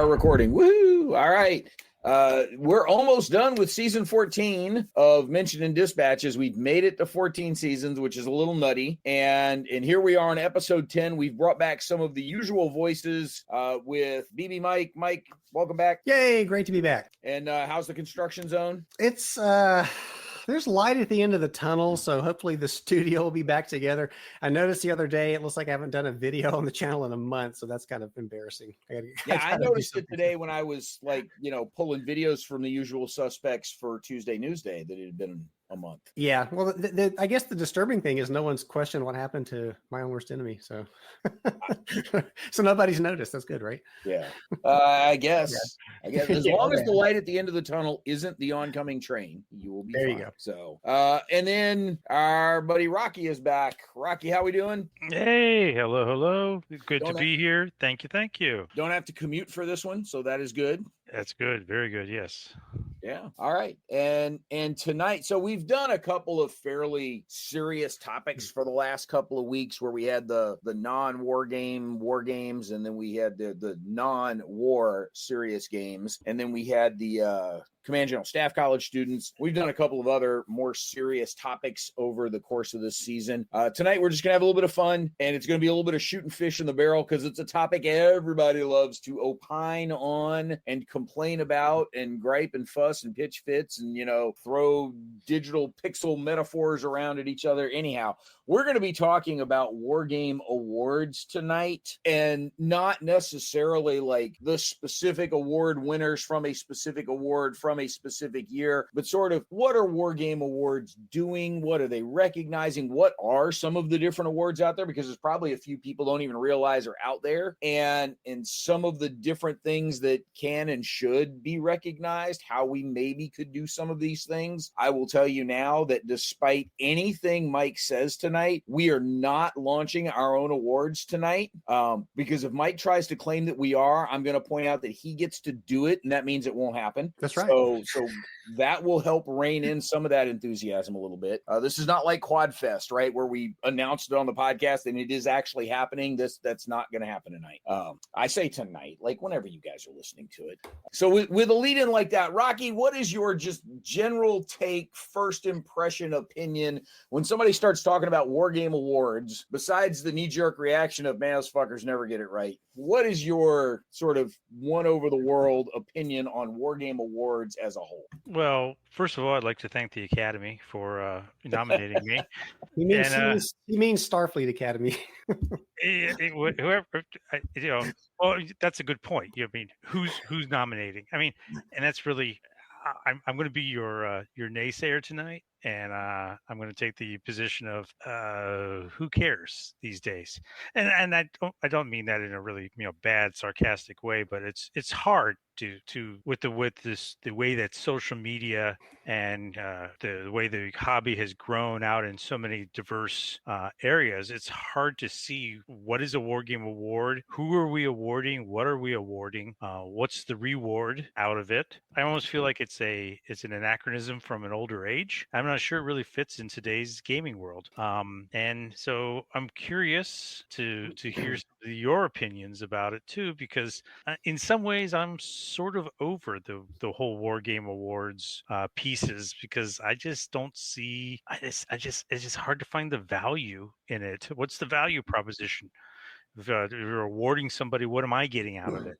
are recording. Woo! All right. We're almost done with season 14 of Mention and Dispatches. We've made it to 14 seasons, which is a little nutty. And here we are on episode 10. We've brought back some of the usual voices with BB Mike. Mike, welcome back. Yay, great to be back. And how's the construction zone? It's there's light at the end of the tunnel, so hopefully the studio will be back together. I noticed the other day, it looks like I haven't done a video on the channel in a month, so that's kind of embarrassing. I noticed it today when I was pulling videos from the usual suspects for Tuesday Newsday that it had been a month. Yeah, well, I guess the disturbing thing is no one's questioned what happened to my own worst enemy, so so nobody's noticed. That's good, right? Yeah, I guess. Yeah. I guess as long as the light at the end of the tunnel isn't the oncoming train, you will be fine. You go. So, and then our buddy Rocky is back. Rocky, how we doing? Hey, hello. Good to be here. Thank you. Don't have to commute for this one, so that is good. That's good. Very good. Yes. Yeah. All right. And tonight, so we've done a couple of fairly serious topics for the last couple of weeks where we had the non-war games, and then we had the non-war serious games, and then we had the Command General Staff College students. We've done a couple of other more serious topics over the course of this season. Tonight, we're just going to have a little bit of fun, and it's going to be a little bit of shooting fish in the barrel because it's a topic everybody loves to opine on and complain about and gripe and fuss and pitch fits and, throw digital pixel metaphors around at each other. Anyhow, we're going to be talking about Wargame awards tonight, and not necessarily like the specific award winners from a specific award from a specific year, but sort of what are Wargame awards doing? What are they recognizing? What are some of the different awards out there? Because there's probably a few people don't even realize are out there, and some of the different things that can and should be recognized, how we maybe could do some of these things. I will tell you now that despite anything Mike says tonight, we are not launching our own awards tonight, because if Mike tries to claim that we are, I'm going to point out that he gets to do it, and that means it won't happen. That's right. So that will help rein in some of that enthusiasm a little bit. This is not like Quad Fest, right, where we announced it on the podcast and it is actually happening. That's not going to happen tonight. I say tonight, like whenever you guys are listening to it. So with a lead in like that, Rocky, what is your just general take, first impression, opinion when somebody starts talking about Wargame awards, besides the knee-jerk reaction of, man, those fuckers never get it right? What is your sort of one over the world opinion on Wargame awards as a whole? Well, first of all, I'd like to thank the Academy for nominating me. He means Starfleet Academy. Whoever, well, that's a good point. I mean, who's nominating? I mean, and that's really, I'm going to be your naysayer tonight. And I'm going to take the position of who cares these days, and I don't mean that in a really bad sarcastic way, but it's hard to with the way that social media and the way the hobby has grown out in so many diverse areas. It's hard to see what is a Wargame award, who are we awarding, what are we awarding, what's the reward out of it. I almost feel like it's an anachronism from an older age. I'm not sure it really fits in today's gaming world. And so I'm curious to hear your opinions about it too, because in some ways I'm sort of over the whole Wargame awards pieces, because I just don't see, it's just hard to find the value in it. What's the value proposition? If you're awarding somebody, what am I getting out of it?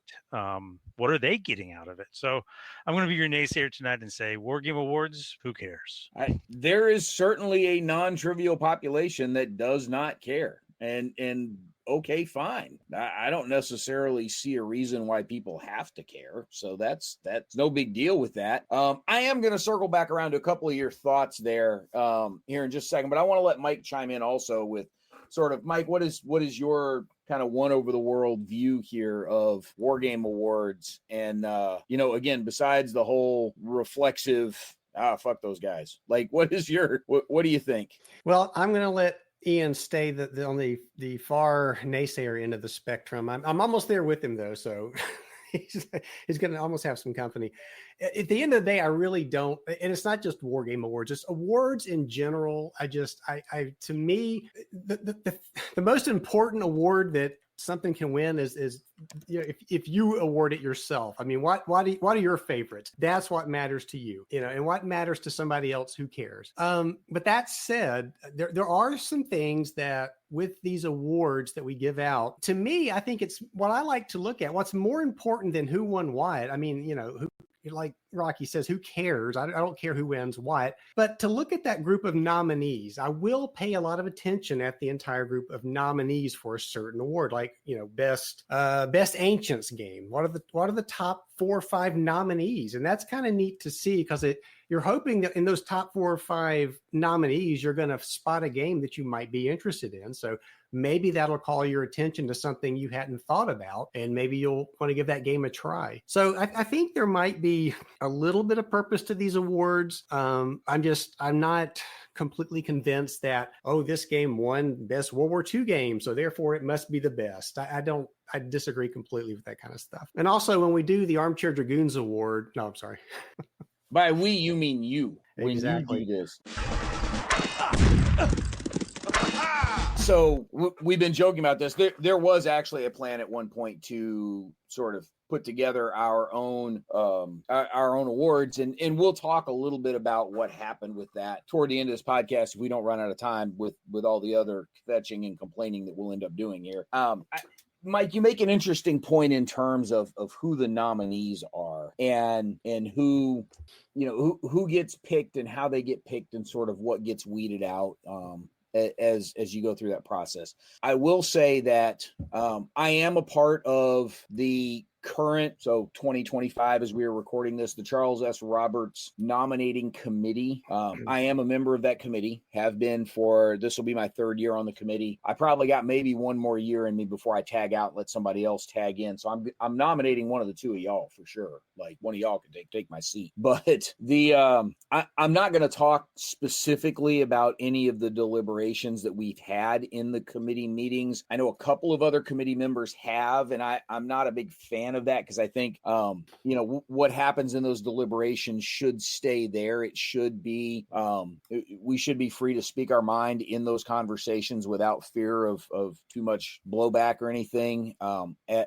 What are they getting out of it? So I'm going to be your naysayer tonight and say Wargame awards, who cares? There is certainly a non-trivial population that does not care. And okay, fine. I don't necessarily see a reason why people have to care. So that's no big deal with that. I am going to circle back around to a couple of your thoughts there here in just a second, but I want to let Mike chime in also with sort of, Mike, what is your kind of one over the world view here of Wargame awards? And, again, besides the whole reflexive, fuck those guys. Like, what do you think? Well, I'm going to let Ian stay on the far naysayer end of the spectrum. I'm almost there with him though, so he's going to almost have some company. At the end of the day, I really don't, and it's not just Wargame awards, just awards in general. To me, the most important award that something can win is if you award it yourself. I mean, what are your favorites? That's what matters to you, and what matters to somebody else, who cares? But that said, there are some things that with these awards that we give out, to me, I think it's what I like to look at. What's more important than who won what? I mean, who, like Rocky says, who cares? I don't care who wins what, but to look at that group of nominees, I will pay a lot of attention at the entire group of nominees for a certain award, like, best ancients game. What are the top 4 or 5 nominees? And that's kind of neat to see, because you're hoping that in those top 4 or 5 nominees, you're going to spot a game that you might be interested in. So maybe that'll call your attention to something you hadn't thought about, and maybe you'll want to give that game a try. So I think there might be a little bit of purpose to these awards. I'm not completely convinced that, this game won best World War II game, so therefore it must be the best. I disagree completely with that kind of stuff. And also, when we do the Armchair Dragoons Award, no, I'm sorry. By we, you mean you. When Exactly. you do this. So we've been joking about this. There was actually a plan at one point to sort of put together our own awards, and we'll talk a little bit about what happened with that toward the end of this podcast, if we don't run out of time with all the other fetching and complaining that we'll end up doing here. Mike, you make an interesting point in terms of who the nominees are and who gets picked and how they get picked and sort of what gets weeded out as you go through that process. I will say that I am a part of the current, so 2025 as we are recording this, the Charles S. Roberts nominating committee. I am a member of that committee, have been this will be my 3rd year on the committee. I probably got maybe one more year in me before I tag out and let somebody else tag in. So I'm nominating one of the 2 of y'all for sure. Like, one of y'all can take my seat. But I'm not going to talk specifically about any of the deliberations that we've had in the committee meetings. I know a couple of other committee members have, and I'm not a big fan of that, because I think what happens in those deliberations should stay there. It should be we should be free to speak our mind in those conversations without fear of too much blowback or anything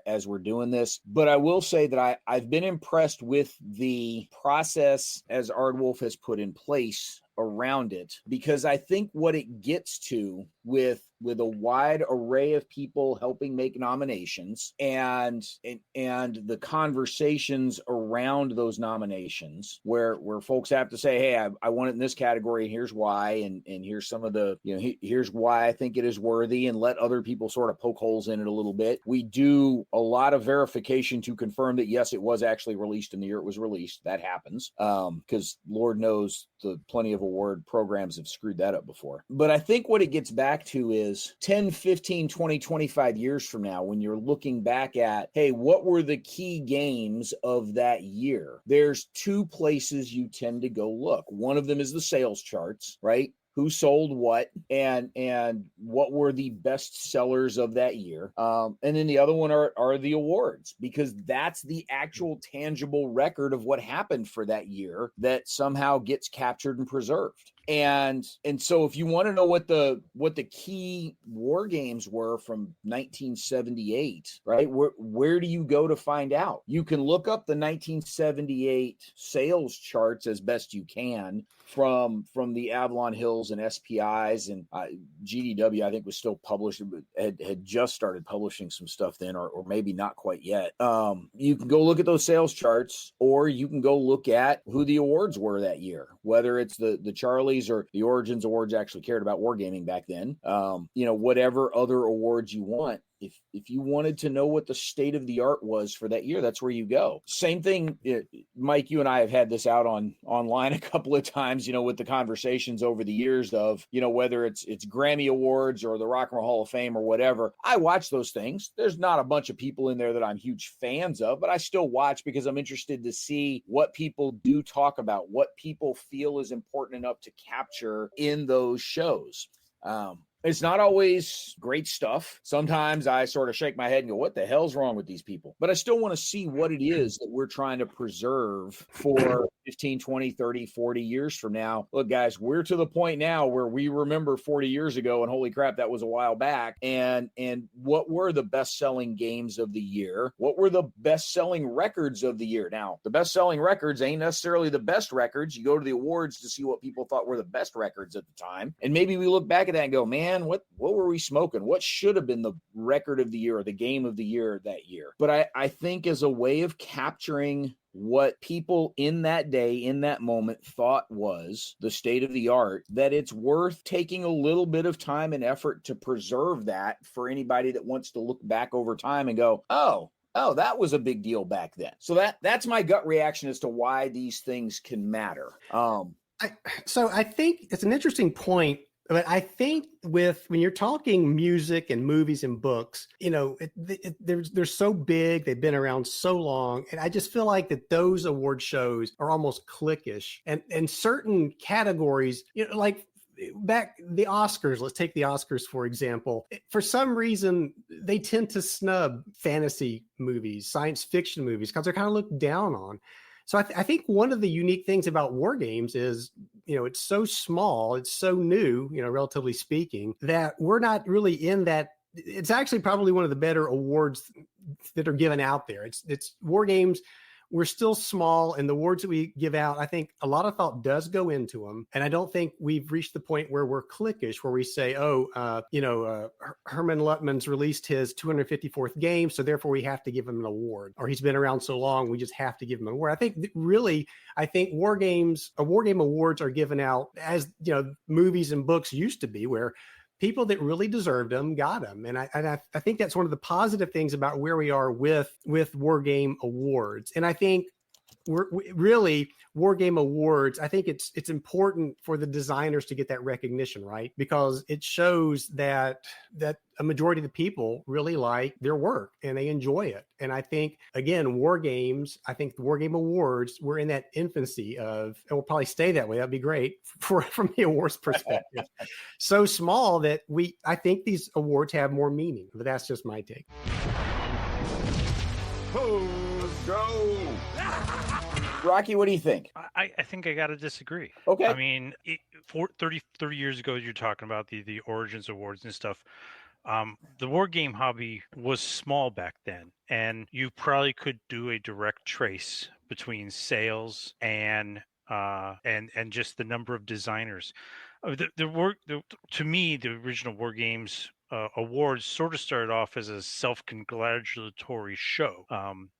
as we're doing this. But I will say that I've been impressed with the process as Ardwolf has put in place around it, because I think what it gets to with a wide array of people helping make nominations and the conversations around those nominations where folks have to say, hey, I won it in this category, and here's why, and here's some of the, here's why I think it is worthy, and let other people sort of poke holes in it a little bit. We do a lot of verification to confirm that, yes, it was actually released in the year it was released. That happens because Lord knows the plenty of award programs have screwed that up before. But I think what it gets back to is 10, 15, 20, 25 years from now, when you're looking back at, hey, what were the key games of that year? There's 2 places you tend to go look. One of them is the sales charts, right? Who sold what and what were the best sellers of that year. And then the other one are the awards, because that's the actual tangible record of what happened for that year that somehow gets captured and preserved. And so if you want to know what the key war games were from 1978, right? Where do you go to find out? You can look up the 1978 sales charts as best you can from the Avalon Hills and SPIs, and GDW, I think, was still published, but had just started publishing some stuff then, or maybe not quite yet. You can go look at those sales charts, or you can go look at who the awards were that year, whether it's the Charlies or the Origins Awards actually cared about wargaming back then. Whatever other awards you want. If you wanted to know what the state of the art was for that year, that's where you go. Same thing, Mike, you and I have had this out online a couple of times, with the conversations over the years of, whether it's Grammy Awards or the Rock and Roll Hall of Fame or whatever. I watch those things. There's not a bunch of people in there that I'm huge fans of, but I still watch because I'm interested to see what people do talk about, what people feel is important enough to capture in those shows. It's not always great stuff. Sometimes I sort of shake my head and go, what the hell's wrong with these people? But I still want to see what it is that we're trying to preserve for 15, 20, 30, 40 years from now. Look, guys, we're to the point now where we remember 40 years ago, and holy crap, that was a while back. And what were the best-selling games of the year? What were the best-selling records of the year? Now, the best-selling records ain't necessarily the best records. You go to the awards to see what people thought were the best records at the time. And maybe we look back at that and go, man, what were we smoking? What should have been the record of the year or the game of the year that year? But I think as a way of capturing what people in that day, in that moment, thought was the state of the art, that it's worth taking a little bit of time and effort to preserve that for anybody that wants to look back over time and go, oh, that was a big deal back then. So that's my gut reaction as to why these things can matter. So I think it's an interesting point. But I think when you're talking music and movies and books, they're so big, they've been around so long, and I just feel like that those award shows are almost cliquish, and certain categories, like back the Oscars. Let's take the Oscars for example. For some reason, they tend to snub fantasy movies, science fiction movies, because they're kind of looked down on. So I think one of the unique things about war games is, it's so small, it's so new, relatively speaking, that we're not really in that. It's actually probably one of the better awards that are given out there. It's war games. We're still small, and the awards that we give out, I think a lot of thought does go into them. And I don't think we've reached the point where we're cliquish, where we say, Herman Luttman's released his 254th game, so therefore we have to give him an award. Or he's been around so long, we just have to give him an award. I think war game awards are given out as, movies and books used to be, where people that really deserved them got them. And I think that's one of the positive things about where we are with War Game Awards. And I think we really War Game Awards, I think it's important for the designers to get that recognition, right? Because it shows that a majority of the people really like their work and they enjoy it. And I think, again, War Games, I think the War Game Awards, we're in that infancy of, and we'll probably stay that way. That'd be great from the awards perspective. So small that I think these awards have more meaning, but that's just my take. Let's go. Rocky, what do you think? I think I got to disagree. Okay. I mean, 30 years ago, you're talking about the Origins Awards and stuff. The war game hobby was small back then, and you probably could do a direct trace between sales and just the number of designers. To me, the original War Games awards sort of started off as a self-congratulatory show.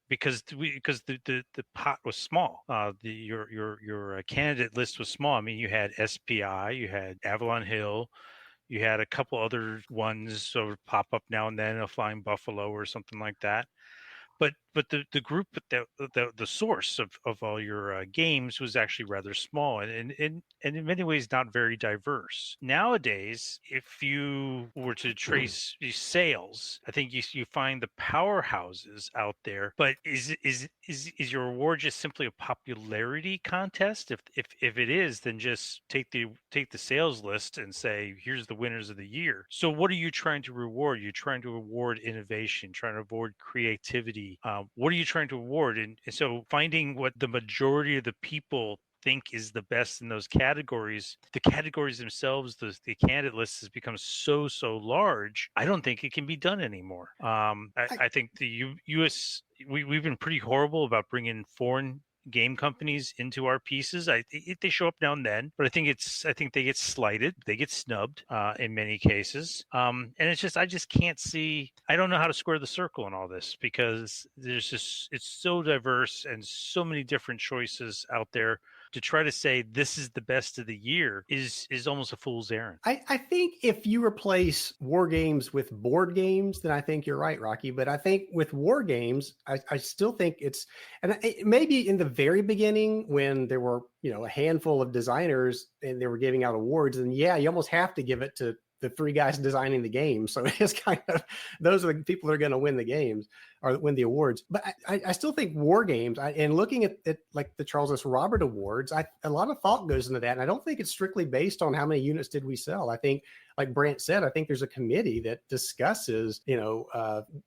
Because the pot was small. Your candidate list was small. I mean, you had SPI, you had Avalon Hill, you had a couple other ones sort of pop up now and then, a Flying Buffalo or something like that. But the group, the source of all your games was actually rather small and in many ways not very diverse. Nowadays, if you were to trace sales, I think you find the powerhouses out there. But is your award just simply a popularity contest? If it is, then just take the sales list and say, here's the winners of the year. So what are you trying to reward? You're trying to reward innovation, trying to reward creativity. What are you trying to award? And so finding what the majority of the people think is the best in those categories, the categories themselves, the candidate list has become so large. I don't think it can be done anymore. I think the U.S. We've been pretty horrible about bringing foreign game companies into our pieces. They show up now and then, but I think they get slighted, they get snubbed in many cases. And it's just, I just can't see. I don't know how to square the circle in all this, because it's so diverse and so many different choices out there. To try to say this is the best of the year is almost a fool's errand. I think if you replace war games with board games, then I think you're right, Rocky. But I think with war games, I still think maybe in the very beginning when there were, a handful of designers and they were giving out awards, and yeah, you almost have to give it to the three guys designing the game. So it's kind of, those are the people that are going to win the games or win the awards. But I still think war games, and looking at like the Charles S. Robert Awards, a lot of thought goes into that. And I don't think it's strictly based on how many units did we sell. I think, like Brant said, I think there's a committee that discusses,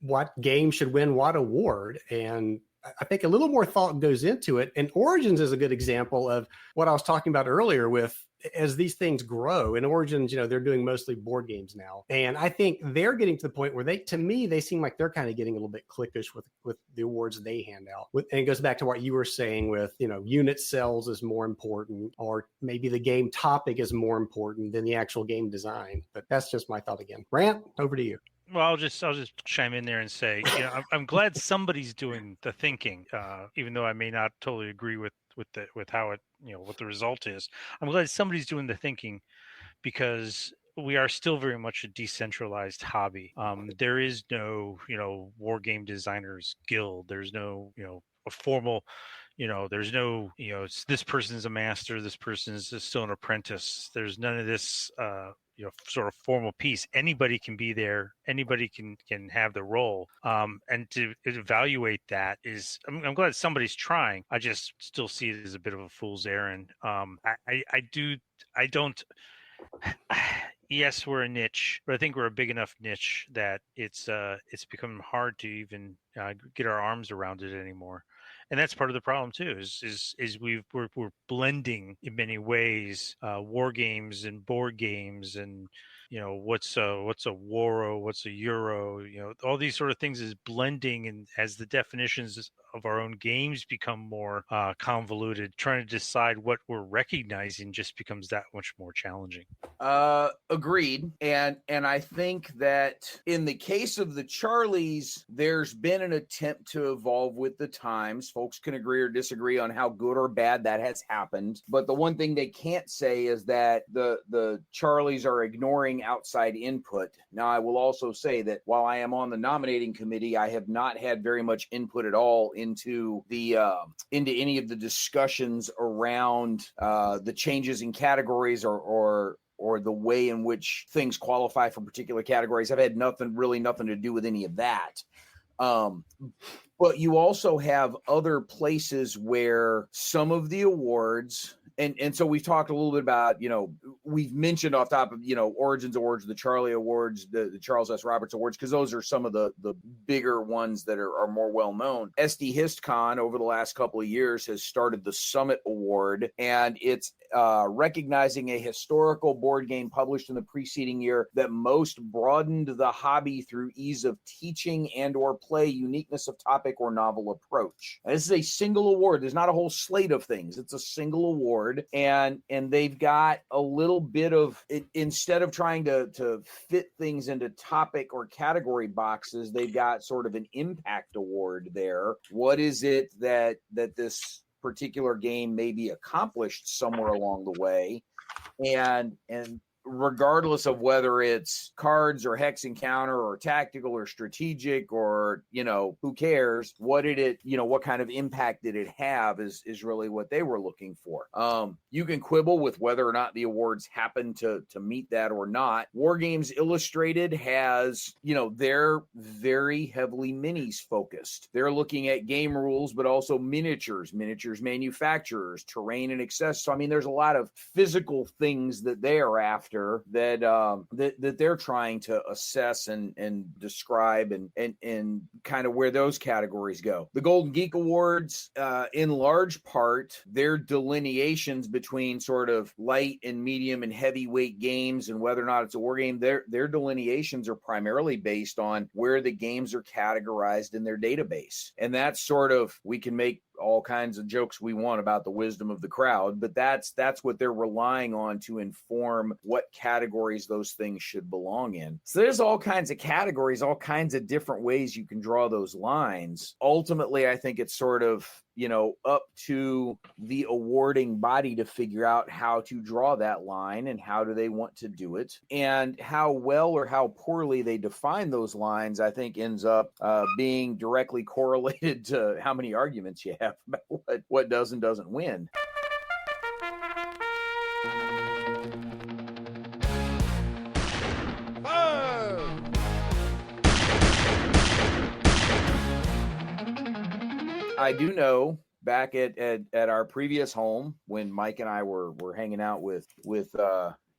what game should win what award. And I think a little more thought goes into it. And Origins is a good example of what I was talking about earlier with, as these things grow. In Origins, they're doing mostly board games now. And I think they're getting to the point where to me, they seem like they're kind of getting a little bit cliquish with the awards they hand out. And it goes back to what you were saying with, unit sales is more important, or maybe the game topic is more important than the actual game design. But that's just my thought again. Brant, over to you. Well, I'll just chime in there and say, I'm glad somebody's doing the thinking, even though I may not totally agree with how it, what the result is. I'm glad somebody's doing the thinking, because we are still very much a decentralized hobby. There is no, war game designers guild. There's no, a formal, there's no, this person's a master, this person's still an apprentice. There's none of this, sort of formal piece. Anybody can be there. Anybody can have the role. And to evaluate that is, I'm glad somebody's trying. I just still see it as a bit of a fool's errand. Yes, we're a niche, but I think we're a big enough niche that it's become hard to even get our arms around it anymore. And that's part of the problem too. Is we're blending in many ways war games and board games, and what's a Waro, what's a Euro, all these sort of things is blending, and as the definitions of our own games become more convoluted, trying to decide what we're recognizing just becomes that much more challenging. Agreed. And I think that in the case of the Charlies, there's been an attempt to evolve with the times. Folks can agree or disagree on how good or bad that has happened. But the one thing they can't say is that the Charlies are ignoring outside input. Now, I will also say that while I am on the nominating committee, I have not had very much input at all into any of the discussions around the changes in categories or the way in which things qualify for particular categories. I've had nothing to do with any of that. But you also have other places where some of the awards, and so we've talked a little bit about, we've mentioned off top of, Origins Awards, the Charlie Awards, the Charles S. Roberts Awards, because those are some of the bigger ones that are more well known. SD HistCon over the last couple of years has started the Summit Award, and it's recognizing a historical board game published in the preceding year that most broadened the hobby through ease of teaching and or play, uniqueness of topic, or novel approach. And this is a single award. There's not a whole slate of things. It's a single award, and they've got a little bit of it, instead of trying to fit things into topic or category boxes, they've got sort of an impact award there. What is it that this particular game may be accomplished somewhere along the way, and regardless of whether it's cards or hex encounter or tactical or strategic or, who cares, what kind of impact did it have is really what they were looking for. You can quibble with whether or not the awards happen to meet that or not. Wargames Illustrated has, they're very heavily minis focused. They're looking at game rules, but also miniatures manufacturers, terrain and access. So, there's a lot of physical things that they are after that they're trying to assess and describe and kind of where those categories go. The Golden Geek Awards, in large part, their delineations between sort of light and medium and heavyweight games and whether or not it's a war game, their delineations are primarily based on where the games are categorized in their database. And that's sort of, we can make all kinds of jokes we want about the wisdom of the crowd, but that's what they're relying on to inform what categories those things should belong in. So there's all kinds of categories, all kinds of different ways you can draw those lines. Ultimately, I think it's sort of, up to the awarding body to figure out how to draw that line and how do they want to do it, and how well or how poorly they define those lines, I think ends up being directly correlated to how many arguments you have about what does and doesn't win. I do know back at our previous home when Mike and I were hanging out with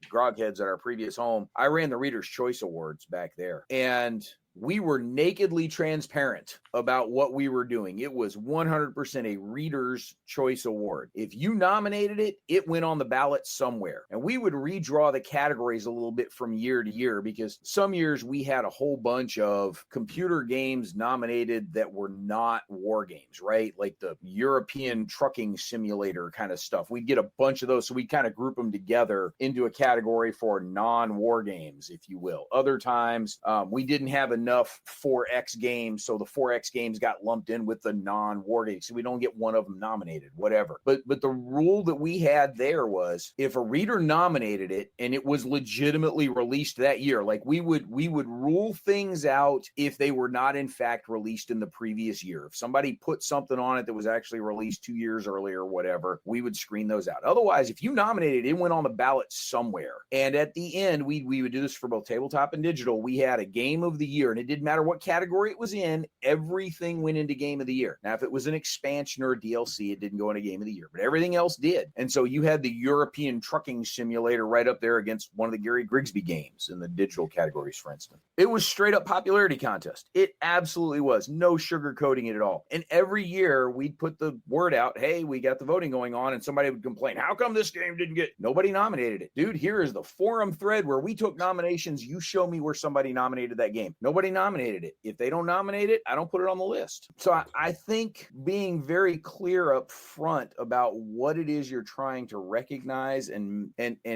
grogheads at our previous home, I ran the Reader's Choice Awards back there, and we were nakedly transparent about what we were doing. It was 100% a Reader's Choice Award. If you nominated it, it went on the ballot somewhere. And we would redraw the categories a little bit from year to year, because some years we had a whole bunch of computer games nominated that were not war games, right? Like the European trucking simulator kind of stuff. We'd get a bunch of those. So we kind of group them together into a category for non-war games, if you will. Other times we didn't have enough 4X games, so the 4X games got lumped in with the non-war games, so we don't get one of them nominated, whatever. But the rule that we had there was, if a reader nominated it and it was legitimately released that year, like we would rule things out if they were not in fact released in the previous year. If somebody put something on it that was actually released 2 years earlier or whatever, we would screen those out. Otherwise, if you nominated it, went on the ballot somewhere. And at the end, we would do this for both tabletop and digital. We had a game of the year, and it didn't matter what category it was in, everything went into game of the year. Now, if it was an expansion or a DLC, it didn't go into game of the year, but everything else did. And so you had the European trucking simulator right up there against one of the Gary Grigsby games in the digital categories, for instance. It was straight up popularity contest. It absolutely was. No sugarcoating it at all. And every year we'd put the word out, hey, we got the voting going on, and somebody would complain, how come this game didn't get, nobody nominated it? Dude, here is the forum thread where we took nominations. You show me where somebody nominated that game. Nobody nominated it. If they don't nominate it, I don't put it on the list. So I think being very clear up front about what it is you're trying to recognize and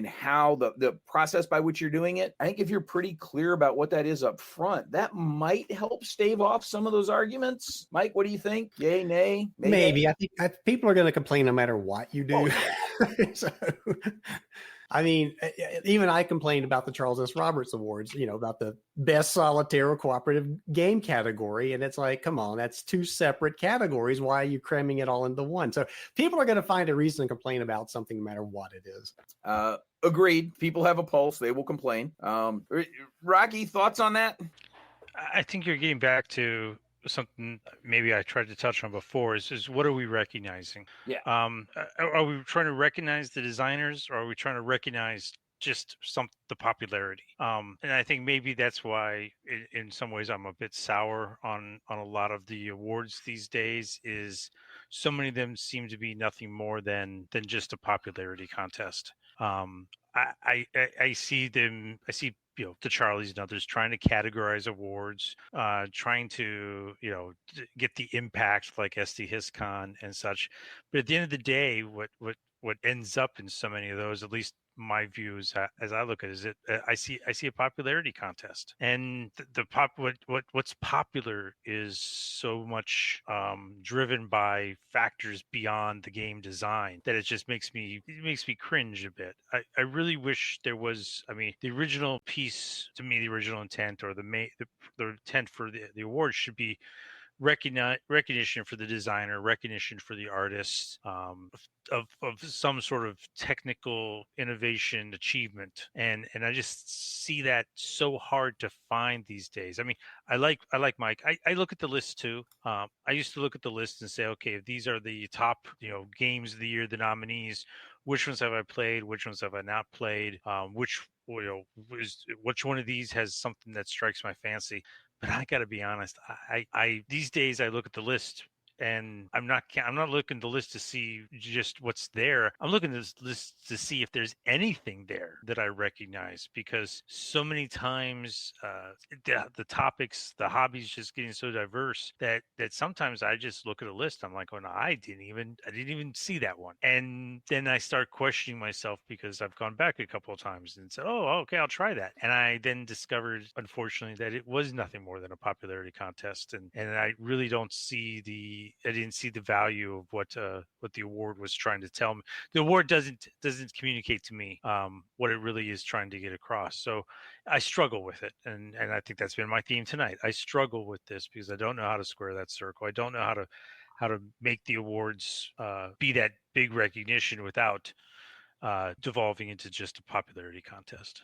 how the process by which you're doing it, I think if you're pretty clear about what that is up front, that might help stave off some of those arguments. Mike, what do you think? Yay, nay? Maybe. I think people are going to complain no matter what you do. Oh, yeah. So, I mean, even I complained about the Charles S. Roberts Awards, about the best solitaire or cooperative game category. And it's like, come on, that's two separate categories. Why are you cramming it all into one? So people are going to find a reason to complain about something no matter what it is. Agreed. People have a pulse. They will complain. Rocky, thoughts on that? I think you're getting back to something maybe I tried to touch on before is what are we recognizing? Yeah. Are we trying to recognize the designers, or are we trying to recognize just the popularity? And I think maybe that's why in some ways I'm a bit sour on a lot of the awards these days, is so many of them seem to be nothing more than just a popularity contest. I see the Charlies and others trying to categorize awards, trying to, get the impact like SD HisCon and such. But at the end of the day, what ends up in so many of those, at least my views as I look at it, I see a popularity contest, and what's popular is so much driven by factors beyond the game design that it just makes me cringe a bit. I really wish there was, the original piece to me, the original intent, or the intent for the award should be recognition for the designer, recognition for the artist, of some sort of technical innovation achievement, and I just see that so hard to find these days. I like Mike. I look at the list too. I used to look at the list and say, okay, if these are the top games of the year, the nominees, which ones have I played, which ones have I not played, which one of these has something that strikes my fancy. But I got to be honest, I these days I look at the list, and I'm not looking at the list to see just what's there. I'm looking at this list to see if there's anything there that I recognize, because so many times the topics, the hobbies, just getting so diverse that sometimes I just look at a list. I'm like, oh no, I didn't even see that one, and then I start questioning myself because I've gone back a couple of times and said, oh, okay, I'll try that, and I then discovered, unfortunately, that it was nothing more than a popularity contest, and I really don't see I didn't see the value of what the award was trying to tell me. The award doesn't communicate to me what it really is trying to get across. So I struggle with it, and I think that's been my theme tonight. I struggle with this because I don't know how to square that circle. I don't know how to make the awards be that big recognition without devolving into just a popularity contest.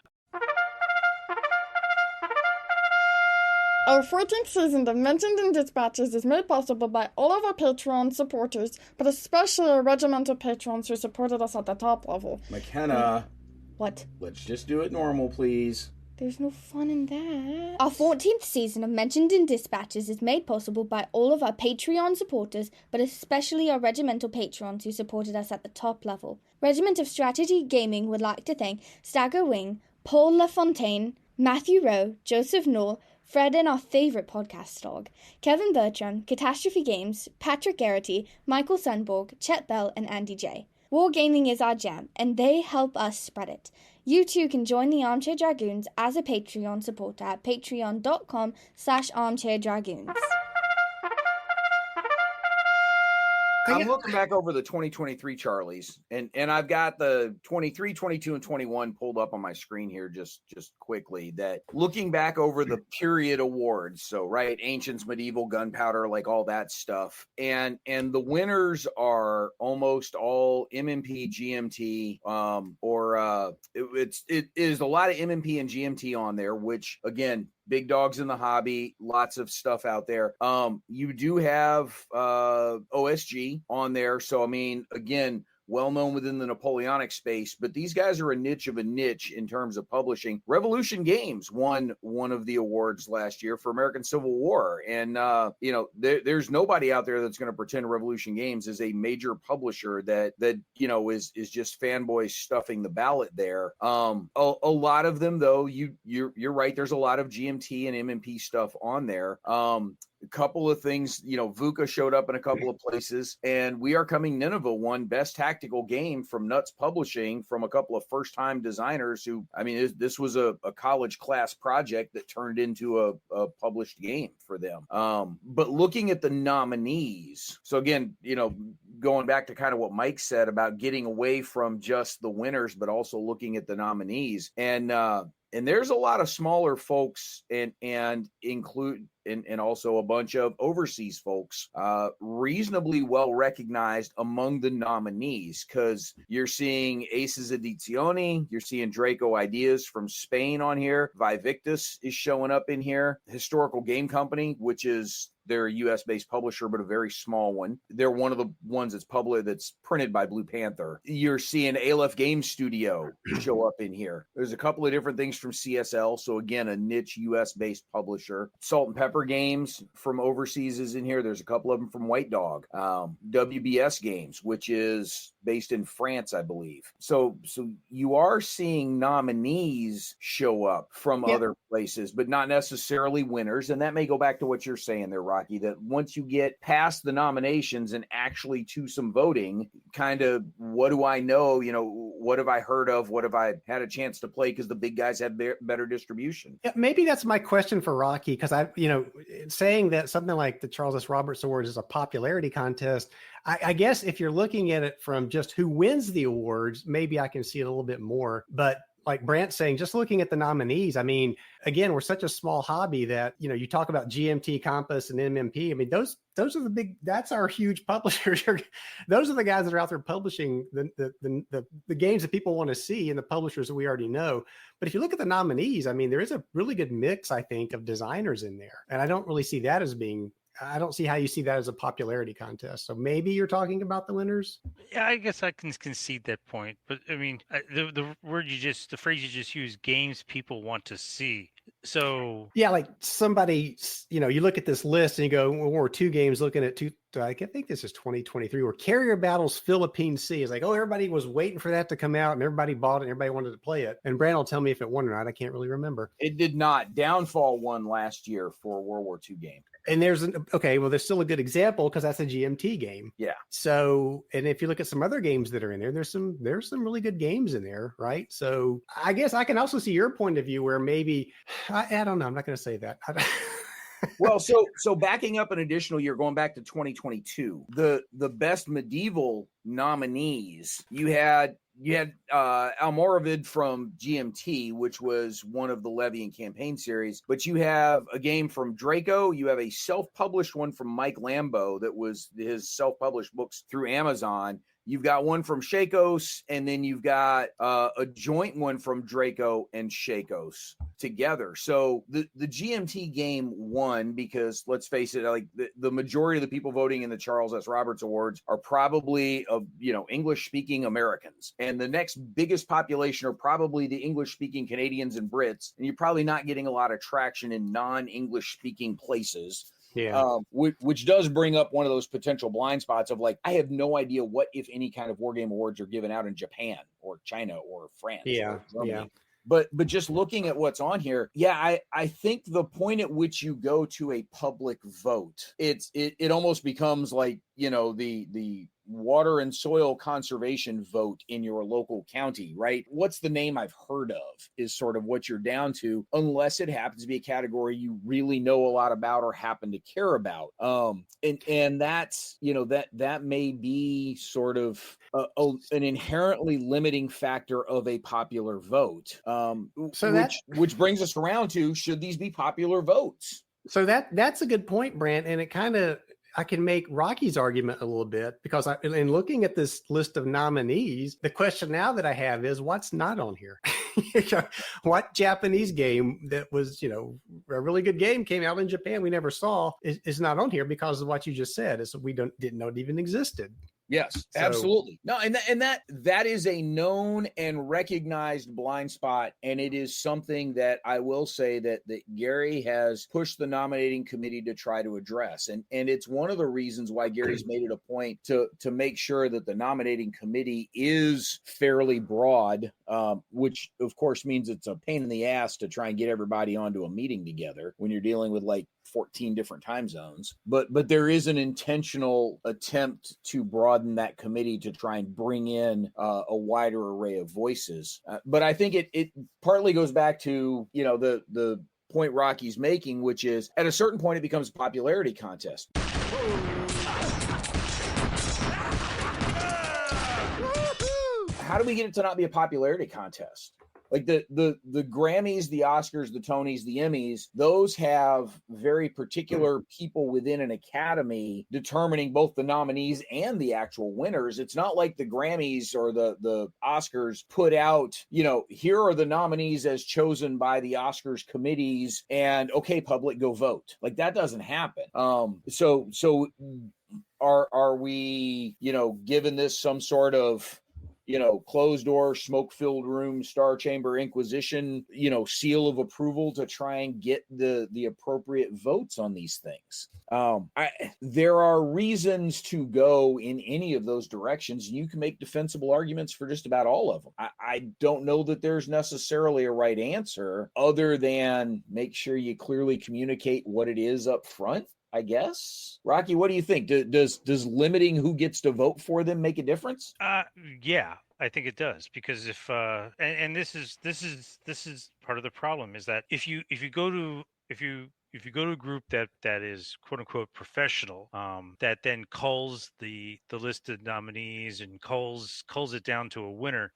Our 14th season of Mentioned in Dispatches is made possible by all of our Patreon supporters, but especially our regimental patrons who supported us at the top level. McKenna. What? Let's just do it normal, please. There's no fun in that. Our 14th season of Mentioned in Dispatches is made possible by all of our Patreon supporters, but especially our regimental patrons who supported us at the top level. Regiment of Strategy Gaming would like to thank Stagger Wing, Paul LaFontaine, Matthew Rowe, Joseph Knoll, Fred and our favourite podcast dog, Kevin Bertram, Catastrophe Games, Patrick Garrity, Michael Sunborg, Chet Bell and Andy J. Wargaming is our jam, and they help us spread it. You too can join the Armchair Dragoons as a Patreon supporter at patreon.com/armchairdragoons. I'm looking back over the 2023 Charlies, and I've got the 23, 22, and 21 pulled up on my screen here just quickly. That looking back over the period awards, so right, Ancients, Medieval, Gunpowder, like all that stuff, and the winners are almost all MMP, GMT, it is a lot of MMP and GMT on there, which again, big dogs in the hobby, lots of stuff out there. You do have OSG on there. So, I mean, again, well known within the Napoleonic space, but these guys are a niche of a niche in terms of publishing. Revolution Games won one of the awards last year for American Civil War. And, there's nobody out there that's going to pretend Revolution Games is a major publisher that is just fanboys stuffing the ballot there. A lot of them, though, you're right. There's a lot of GMT and MMP stuff on there. A couple of things, VUCA showed up in a couple of places, and We Are Coming Nineveh won Best Tactical Game from Nuts Publishing from a couple of first-time designers who, I mean, this was a college class project that turned into a published game for them. But looking at the nominees, so again, going back to kind of what Mike said about getting away from just the winners, but also looking at the nominees, and there's a lot of smaller folks and also a bunch of overseas folks, reasonably well recognized among the nominees, because you're seeing Aces Edizioni, you're seeing Draco Ideas from Spain on here, Vivictus is showing up in here, Historical Game Company, which is they're a U.S.-based publisher, but a very small one. They're one of the ones that's printed by Blue Panther. You're seeing Aleph Game Studio show up in here. There's a couple of different things from CSL. So again, a niche U.S.-based publisher. Salt and Pepper Games from overseas is in here. There's a couple of them from White Dog. WBS Games, which is based in France, I believe. So you are seeing nominees show up from other places, but not necessarily winners. And that may go back to what you're saying there, Rocky, that once you get past the nominations and actually to some voting, kind of what do I know? What have I heard of? What have I had a chance to play? Because the big guys have better distribution. Yeah, maybe that's my question for Rocky, because saying that something like the Charles S. Roberts Awards is a popularity contest, I guess if you're looking at it from just who wins the awards, maybe I can see it a little bit more. But like Brant saying, just looking at the nominees, I mean, again, we're such a small hobby that, you talk about GMT, Compass, and MMP. I mean, those are the big, that's our huge publishers. Those are the guys that are out there publishing the games that people want to see and the publishers that we already know. But if you look at the nominees, I mean, there is a really good mix, I think, of designers in there. And I don't really see that as being, I don't see how you see that as a popularity contest. So maybe you're talking about the winners. Yeah, I guess I can concede that point. But I mean, the phrase you just used, games people want to see. So yeah, like somebody, you look at this list and you go, well, we're 2 games looking at I think this is 2023, where Carrier Battles Philippine Sea is like, oh, everybody was waiting for that to come out and everybody bought it and everybody wanted to play it. And Brand will tell me if it won or not. I can't really remember. It did not. Downfall won last year for a World War II game. And there's still a good example because that's a GMT game. Yeah. So, and if you look at some other games that are in there, there's some really good games in there, right? So I guess I can also see your point of view where maybe, I don't know, I'm not going to say that. Well, so backing up an additional year, going back to 2022, the best medieval nominees, you had Almoravid from GMT, which was one of the Levy and Campaign series, but you have a game from Draco, you have a self-published one from Mike Lambo that was his self-published books through Amazon. You've got one from Shakos, and then you've got a joint one from Draco and Shakos. together. So the GMT game won because, let's face it, like the majority of the people voting in the Charles S. Roberts Awards are probably English speaking Americans, and the next biggest population are probably the English speaking Canadians and Brits, and you're probably not getting a lot of traction in non-English speaking places. Yeah. Which does bring up one of those potential blind spots of like, I have no idea what, if any, kind of Wargame Awards are given out in Japan or China or France or Germany. Yeah. But just looking at what's on here, I think the point at which you go to a public vote, it almost becomes like, the water and soil conservation vote in your local county, right? What's the name I've heard of is sort of what you're down to, unless it happens to be a category you really know a lot about or happen to care about. And that's, that may be sort of an inherently limiting factor of a popular vote. Which brings us around to, should these be popular votes? So that's a good point, Brant. And it kind of, I can make Rocky's argument a little bit, because in looking at this list of nominees, the question now that I have is, what's not on here? What Japanese game that was, a really good game came out in Japan we never saw is not on here because of what you just said, is we didn't know it even existed. Yes, absolutely. No, and that is a known and recognized blind spot, and it is something that I will say that Gary has pushed the nominating committee to try to address, and it's one of the reasons why Gary's made it a point to make sure that the nominating committee is fairly broad, which of course means it's a pain in the ass to try and get everybody onto a meeting together when you're dealing with like 14 different time zones, but there is an intentional attempt to broaden that committee to try and bring in a wider array of voices. But I think it partly goes back to, the point Rocky's making, which is at a certain point, it becomes a popularity contest. How do we get it to not be a popularity contest? Like the Grammys, the Oscars, the Tonys, the Emmys, those have very particular people within an academy determining both the nominees and the actual winners. It's not like the Grammys or the Oscars put out, here are the nominees as chosen by the Oscars committees, and okay, public, go vote. Like that doesn't happen. So are we, given this some sort of closed door, smoke-filled room, Star Chamber Inquisition, seal of approval to try and get the appropriate votes on these things? There are reasons to go in any of those directions. You can make defensible arguments for just about all of them. I don't know that there's necessarily a right answer, other than make sure you clearly communicate what it is up front, I guess. Rocky, what do you think? Does limiting who gets to vote for them make a difference? Yeah, I think it does, because if and this is part of the problem, is that if you go to a group that is quote unquote professional, that then culls the listed nominees and culls it down to a winner.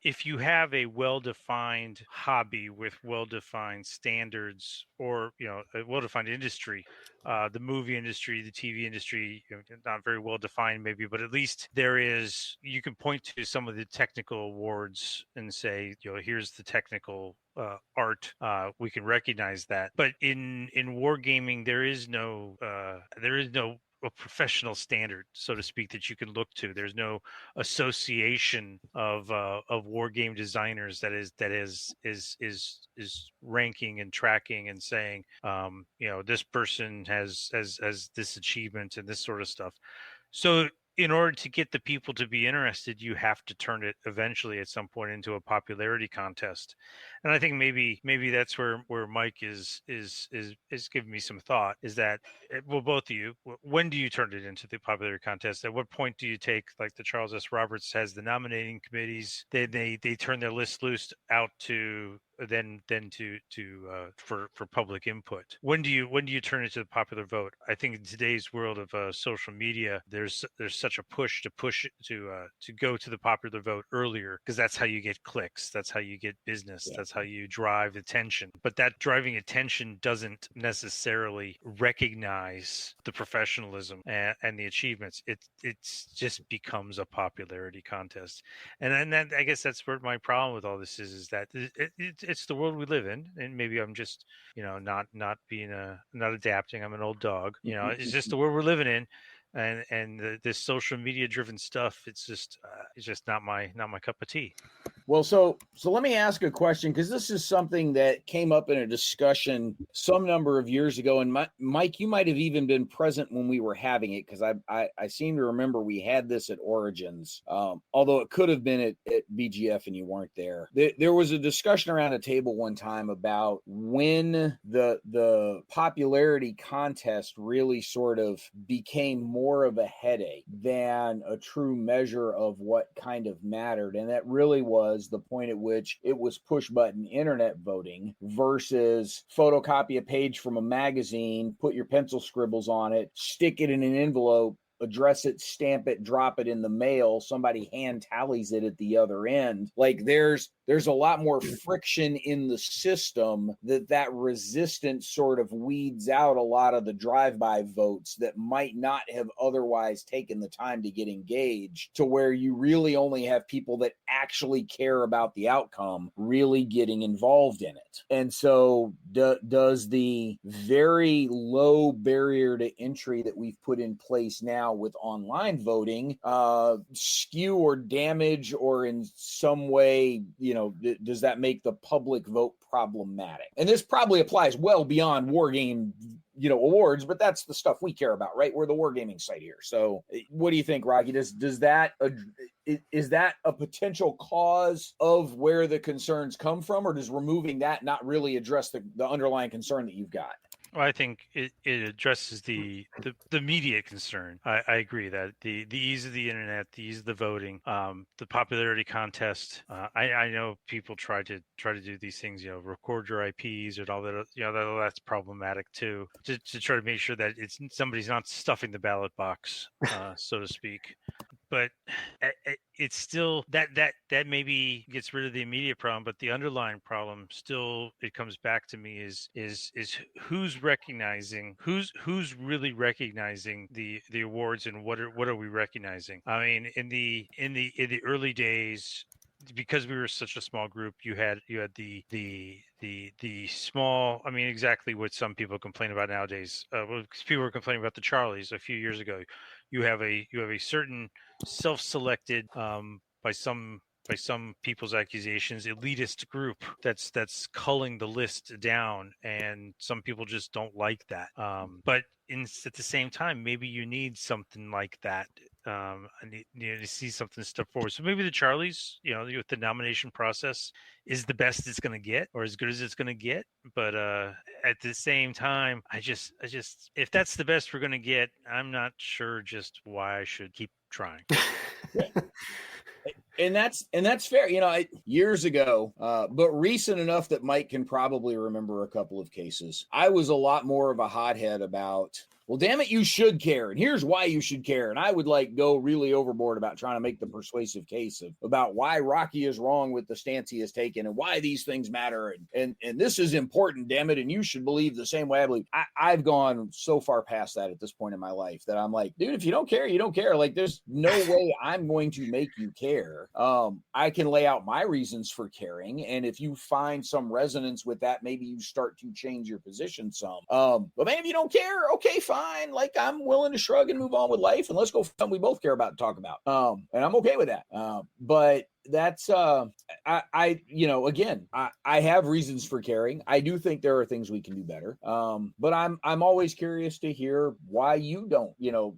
If you have a well-defined hobby with well-defined standards, or a well-defined industry, the movie industry, the TV industry, not very well defined maybe, but at least you can point to some of the technical awards and say, here's the technical art. We can recognize that. But in wargaming, there is no a professional standard, so to speak, that you can look to. There's no association of war game designers that is ranking and tracking and saying, this person has this achievement and this sort of stuff. So in order to get the people to be interested, you have to turn it eventually at some point into a popularity contest. And I think maybe that's where Mike is giving me some thought, is that, well, both of you, when do you turn it into the popularity contest? At what point do you take, like the Charles S. Roberts has the nominating committees, they turn their list loose out to for public input? When do you turn it to the popular vote? I think in today's world of social media, there's such a push to go to the popular vote earlier, because that's how you get clicks, that's how you get business, that's how you drive attention. But that driving attention doesn't necessarily recognize the professionalism and the achievements. It just becomes a popularity contest, and that, I guess that's where my problem with all this is that it's the world we live in, and maybe I'm just not not adapting. I'm an old dog. It's just the world we're living in. And this social media driven stuff, it's just not my cup of tea. Well, so let me ask a question, because this is something that came up in a discussion some number of years ago, and Mike, you might have even been present when we were having it, because I seem to remember we had this at Origins, although it could have been at BGF and you weren't there. There was a discussion around a table one time about when the popularity contest really sort of became more of a headache than a true measure of what kind of mattered, and that really was the point at which it was push button internet voting versus photocopy a page from a magazine, put your pencil scribbles on it, stick it in an envelope, address it, stamp it, drop it in the mail, somebody hand tallies it at the other end. Like there's a lot more friction in the system that resistance sort of weeds out a lot of the drive-by votes that might not have otherwise taken the time to get engaged, to where you really only have people that actually care about the outcome really getting involved in it. And so does the very low barrier to entry that we've put in place now with online voting skew or damage, or in some way, does that make the public vote problematic? And this probably applies well beyond Wargame awards, but that's the stuff we care about, right? We're the wargaming site here. So what do you think, Rocky? Is that a potential cause of where the concerns come from, or does removing that not really address the underlying concern that you've got? Well, I think it addresses the immediate concern. I agree that the ease of the internet, the ease of the voting, the popularity contest. I know people try to do these things, record your IPs and all that. That's problematic too. To try to make sure that somebody's not stuffing the ballot box, so to speak. But it's still that maybe gets rid of the immediate problem, but the underlying problem still, it comes back to me is who's recognizing, who's really recognizing the awards, and what are we recognizing? I mean, in the early days, because we were such a small group, you had the small, I mean, exactly what some people complain about nowadays. People were complaining about the Charlies a few years ago. You have a certain self-selected, by some people's accusations, elitist group that's culling the list down, and some people just don't like that. But at the same time, maybe you need something like that. I need to see something step forward. So maybe the Charlies, with the nomination process, is the best it's going to get, or as good as it's going to get. But at the same time, I just, if that's the best we're going to get, I'm not sure just why I should keep trying. And that's fair. Years ago, but recent enough that Mike can probably remember a couple of cases, I was a lot more of a hothead about, well, damn it, you should care, and here's why you should care. And I would go really overboard about trying to make the persuasive case about why Rocky is wrong with the stance he has taken, and why these things matter, and this is important, damn it, and you should believe the same way I believe. I've gone so far past that at this point in my life that I'm like, dude, if you don't care, you don't care. Like, there's no way I'm going to make you care. I can lay out my reasons for caring, and if you find some resonance with that, maybe you start to change your position some. But man, if you don't care, okay, fine. Like, I'm willing to shrug and move on with life, and let's go find something we both care about and talk about. And I'm okay with that. But that's again, I have reasons for caring. I do think there are things we can do better. But I'm always curious to hear why you don't,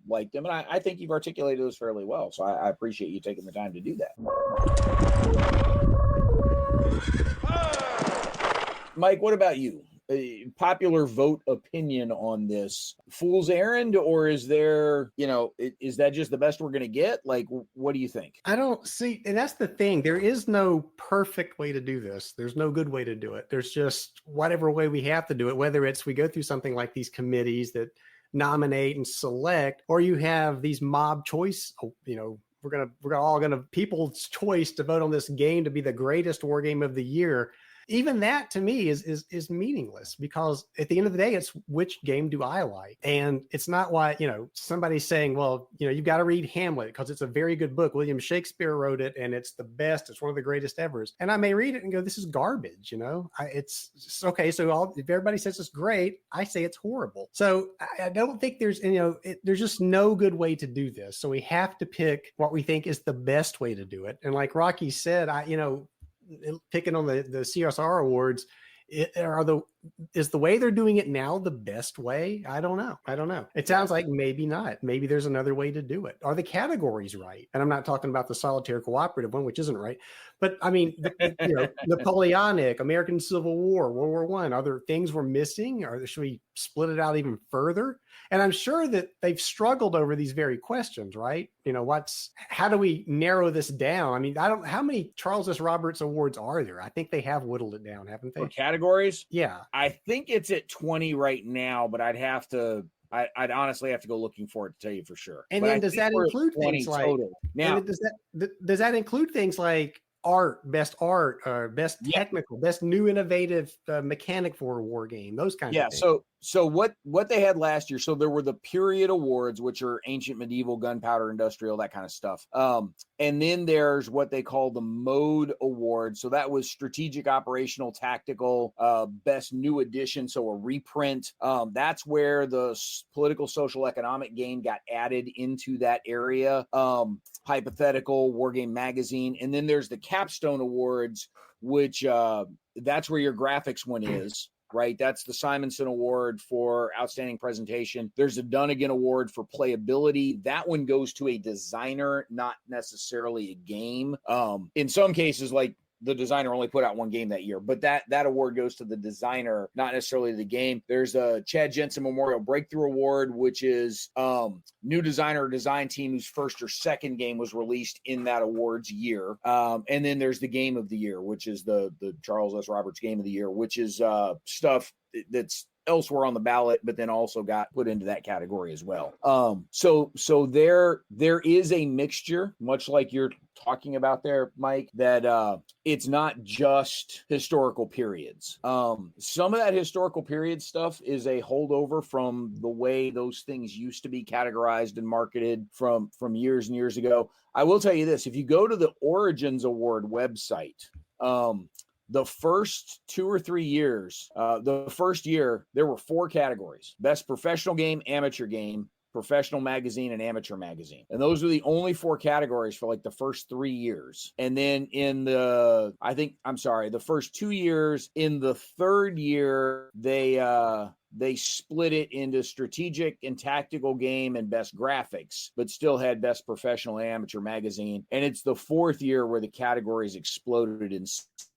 like them. And I think you've articulated those fairly well. So I appreciate you taking the time to do that. Mike, what about you? Popular vote opinion on this, fool's errand, or is there, is that just the best we're going to get? Like, what do you think? I don't see, and that's the thing. There is no perfect way to do this. There's no good way to do it. There's just whatever way we have to do it, whether it's we go through something like these committees that nominate and select, or you have these mob choice, we're all gonna people's choice to vote on this game to be the greatest war game of the year. even that to me is meaningless, because at the end of the day, it's which game do I like? And it's not why, somebody's saying, well, you've got to read Hamlet because it's a very good book. William Shakespeare wrote it and it's the best. It's one of the greatest ever. And I may read it and go, this is garbage. It's okay. So if everybody says it's great, I say it's horrible. So I don't think there's, there's just no good way to do this. So we have to pick what we think is the best way to do it. And like Rocky said, picking on the CSR awards, is the way they're doing it now the best way? I don't know. It sounds like maybe not. Maybe there's another way to do it. Are the categories right? And I'm not talking about the solitaire cooperative one, which isn't right. But I mean, Napoleonic, American Civil War, World War I, are there things we're missing? Or should we split it out even further? And I'm sure that they've struggled over these very questions, right? How do we narrow this down? I mean, how many Charles S. Roberts awards are there? I think they have whittled it down, haven't they? For categories? Yeah. I think it's at 20 right now, but I'd honestly have to go looking for it to tell you for sure. And but then does that include things like, total. Now, does that include things like best art, best technical, best new innovative mechanic for a war game, those kinds of things? So what they had last year, so there were the period awards, which are ancient, medieval, gunpowder, industrial, that kind of stuff. And then there's what they call the mode awards. So that was strategic, operational, tactical, best new edition. So a reprint. That's where the political, social, economic game got added into that area. Hypothetical, Wargame magazine. And then there's the capstone awards, which that's where your graphics one is. Right. That's the Simonson Award for outstanding presentation. There's a Dunnigan Award for playability. That one goes to a designer, not necessarily a game. In some cases, like the designer only put out one game that year, but that award goes to the designer, not necessarily the game. There's a Chad Jensen Memorial Breakthrough Award, which is new designer or design team whose first or second game was released in that awards year. And then there's the Game of the Year, which is the Charles S. Roberts Game of the Year, which is stuff that's elsewhere on the ballot, but then also got put into that category as well. So there is a mixture, much like you're talking about there, Mike, that it's not just historical periods. Some of that historical period stuff is a holdover from the way those things used to be categorized and marketed from years and years ago. I will tell you this, if you go to the Origins Award website, the first 2 or 3 years, the first year, there were 4 categories: best professional game, amateur game, professional magazine, and amateur magazine. And those were the only 4 categories for like the first 3 years. And then the first 2 years, in the third year, they split it into strategic and tactical game and best graphics, but still had best professional and amateur magazine. And it's the fourth year where the categories exploded in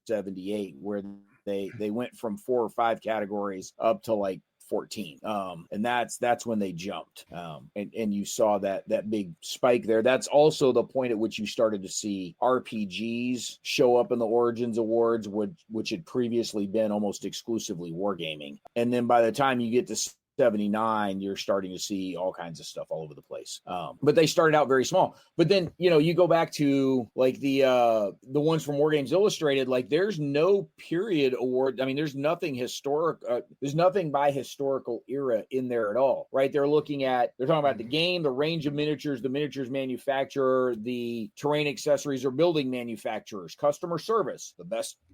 78, where they went from 4 or 5 categories up to like 14. And that's when they jumped. And you saw that big spike there. That's also the point at which you started to see RPGs show up in the Origins Awards, which had previously been almost exclusively wargaming. And then by the time you get to 79, you're starting to see all kinds of stuff all over the place. But they started out very small. But then, you go back to like the ones from War Games Illustrated, like there's no period award. I mean, there's nothing historic. There's nothing by historical era in there at all, right? They're talking about the game, the range of miniatures, the miniatures manufacturer, the terrain accessories or building manufacturers, customer service, the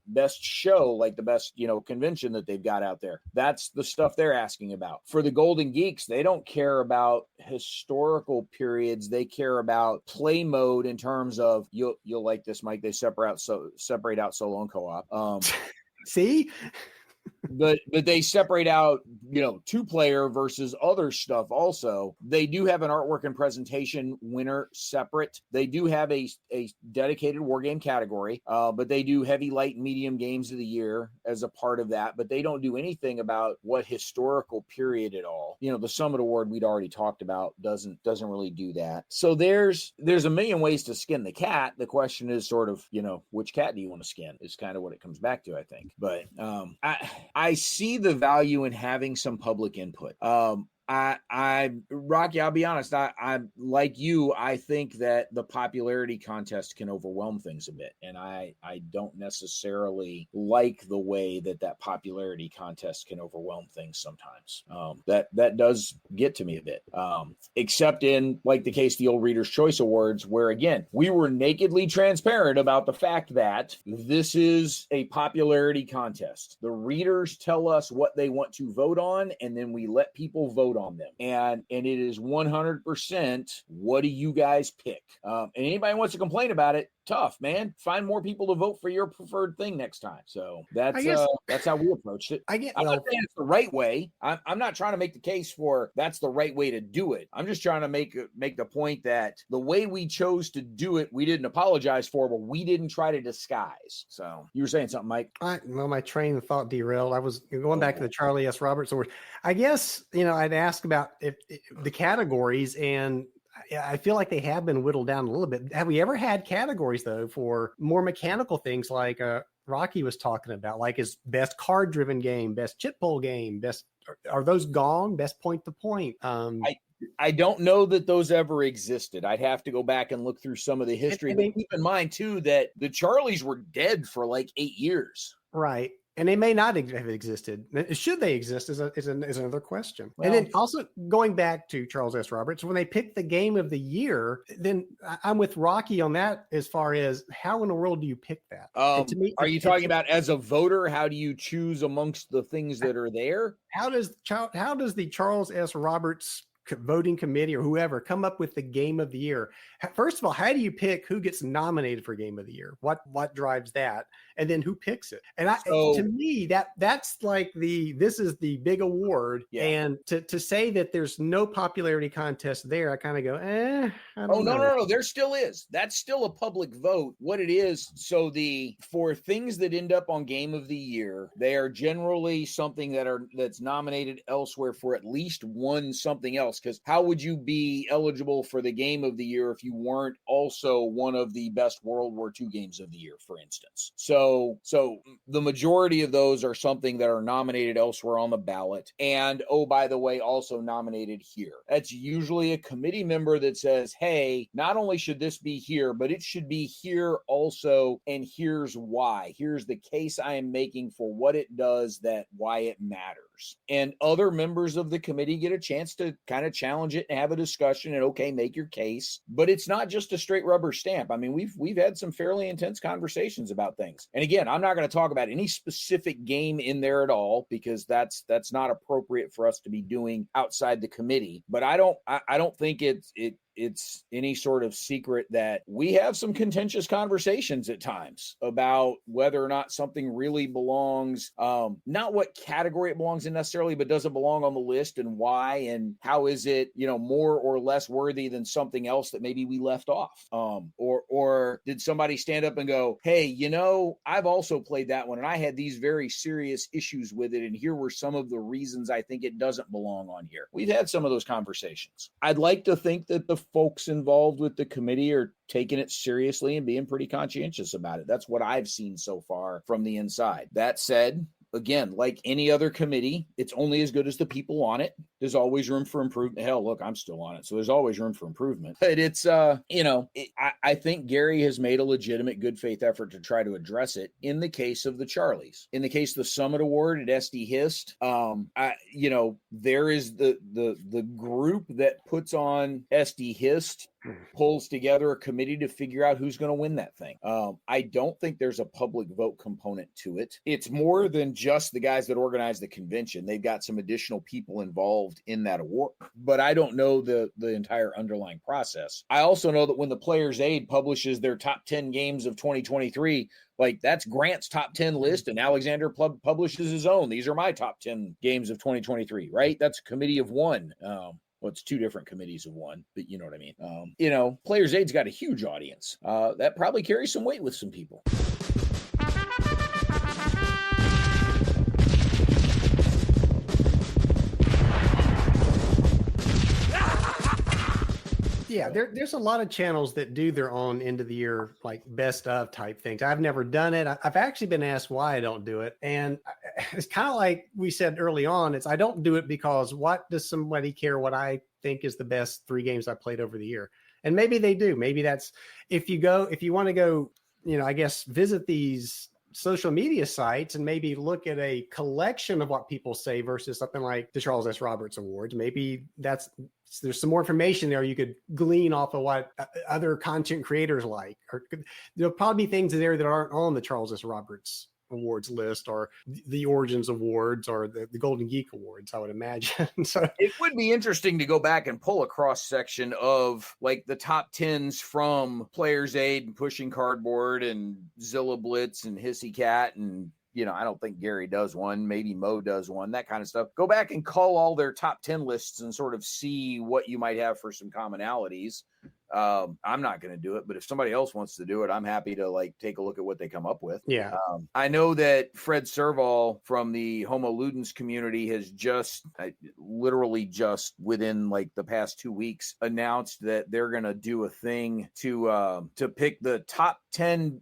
best show, like the best, convention that they've got out there. That's the stuff they're asking about. For the Golden Geeks, they don't care about historical periods. They care about play mode in terms of, you'll like this, Mike, they separate out solo and co-op. See? But they separate out, 2-player versus other stuff also. They do have an artwork and presentation winner separate. They do have a dedicated war game category, but they do heavy, light, and medium games of the year as a part of that. But they don't do anything about what historical period at all. The Summit Award we'd already talked about doesn't really do that. So there's a million ways to skin the cat. The question is sort of, which cat do you want to skin is kind of what it comes back to, I think. But I see the value in having some public input. Rocky, I'll be honest. I'm like you. I think that the popularity contest can overwhelm things a bit, and I don't necessarily like the way that popularity contest can overwhelm things sometimes. That does get to me a bit. Except in like the case of the old Reader's Choice Awards, where again we were nakedly transparent about the fact that this is a popularity contest. The readers tell us what they want to vote on, and then we let people vote on them. And it is 100%. What do you guys pick? And anybody wants to complain about it, tough, man. Find more people to vote for your preferred thing next time. So that's how we approached it. I'm not saying it's the right way. I'm not trying to make the case for that's the right way to do it. I'm just trying to make the point that the way we chose to do it, we didn't apologize for, but we didn't try to disguise. So you were saying something, Mike? Well, my train of thought derailed. I was going back to the Charlie S. Roberts award. I guess, I'd ask about if the categories, and I feel like they have been whittled down a little bit. Have we ever had categories, though, for more mechanical things like Rocky was talking about, like his best card-driven game, best chip pull game, are those gone? Best point-to-point? I don't know that those ever existed. I'd have to go back and look through some of the history. But keep in mind, too, that the Charlies were dead for like 8 years. Right. And they may not have existed. Should they exist is another question. Well, and then also going back to Charles S. Roberts, when they picked the game of the year, then I'm with Rocky on that as far as how in the world do you pick that? To me, are you talking about as a voter? How do you choose amongst the things that are there? How does the Charles S. Roberts voting committee or whoever come up with the game of the year? First of all, how do you pick who gets nominated for game of the year? What drives that? And then who picks it? And to me, that's like this is the big award. Yeah. And to say that there's no popularity contest there, I kind of go, I don't know. No. There still is. That's still a public vote. What it is, so for things that end up on game of the year, they are generally something that's nominated elsewhere for at least one something else. Because how would you be eligible for the game of the year if you weren't also one of the best World War II games of the year, for instance? So the majority of those are something that are nominated elsewhere on the ballot. And, by the way, also nominated here. That's usually a committee member that says, hey, not only should this be here, but it should be here also. And here's why. Here's the case I am making for what it does, why it matters. And other members of the committee get a chance to kind of challenge it and have a discussion and, make your case. But it's not just a straight rubber stamp. I mean, we've had some fairly intense conversations about things. And again, I'm not going to talk about any specific game in there at all, because that's not appropriate for us to be doing outside the committee. But I don't think it's any sort of secret that we have some contentious conversations at times about whether or not something really belongs, not what category it belongs in necessarily, but does it belong on the list and why, and how is it, more or less worthy than something else that maybe we left off? Or did somebody stand up and go, hey, I've also played that one and I had these very serious issues with it, and here were some of the reasons I think it doesn't belong on here. We've had some of those conversations. I'd like to think that the folks involved with the committee are taking it seriously and being pretty conscientious about it. That's what I've seen so far from the inside. That said, again, like any other committee, it's only as good as the people on it. There's always room for improvement. Hell, look, I'm still on it, so there's always room for improvement. But it's, I think Gary has made a legitimate good faith effort to try to address it in the case of the Charlies. In the case of the Summit Award at SD Hist, there is the group that puts on SD Hist pulls together a committee to figure out who's going to win that thing. I don't think there's a public vote component to it. It's more than just the guys that organize the convention. They've got some additional people involved in that award, but I don't know the entire underlying process. I also know that when the Players Aid publishes their top 10 games of 2023, like that's Grant's top 10 list, and Alexander publishes his own. These are my top 10 games of 2023, right? That's a committee of one. Well, it's two different committees of one, but you know what I mean. Players Aid's got a huge audience. That probably carries some weight with some people. Yeah, there's a lot of channels that do their own end of the year, like best of type things. I've never done it. I've actually been asked why I don't do it. And it's kind of like we said early on, I don't do it because what does somebody care what I think is the best 3 games I played over the year? And maybe they do. Maybe that's, if you want to go, I guess visit these social media sites and maybe look at a collection of what people say versus something like the Charles S. Roberts Awards. Maybe there's some more information there you could glean off of what other content creators like. Or there'll probably be things there that aren't on the Charles S. Roberts Awards list, or the Origins Awards, or the Golden Geek Awards, I would imagine. So it would be interesting to go back and pull a cross section of like the top 10s from Player's Aid and Pushing Cardboard and Zilla Blitz and Hissy Cat, and I don't think Gary does one. Maybe Mo does one, that kind of stuff. Go back and call all their top 10 lists and sort of see what you might have for some commonalities. I'm not going to do it, but if somebody else wants to do it, I'm happy to take a look at what they come up with. Yeah. I know that Fred Serval from the Homo Ludens community has literally just within the past 2 weeks announced that they're going to do a thing to pick the top 10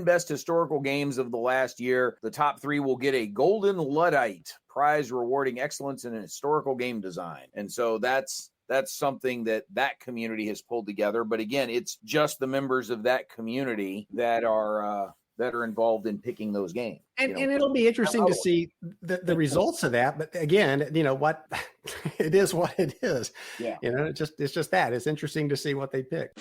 best historical games of the last year. The top 3 will get a Golden Luddite prize rewarding excellence in historical game design. And so that's something that community has pulled together. But again, it's just the members of that community that are involved in picking those games. And it'll be interesting to see the results of that. But again, what it is what it is. Yeah. It's just that. It's interesting to see what they pick.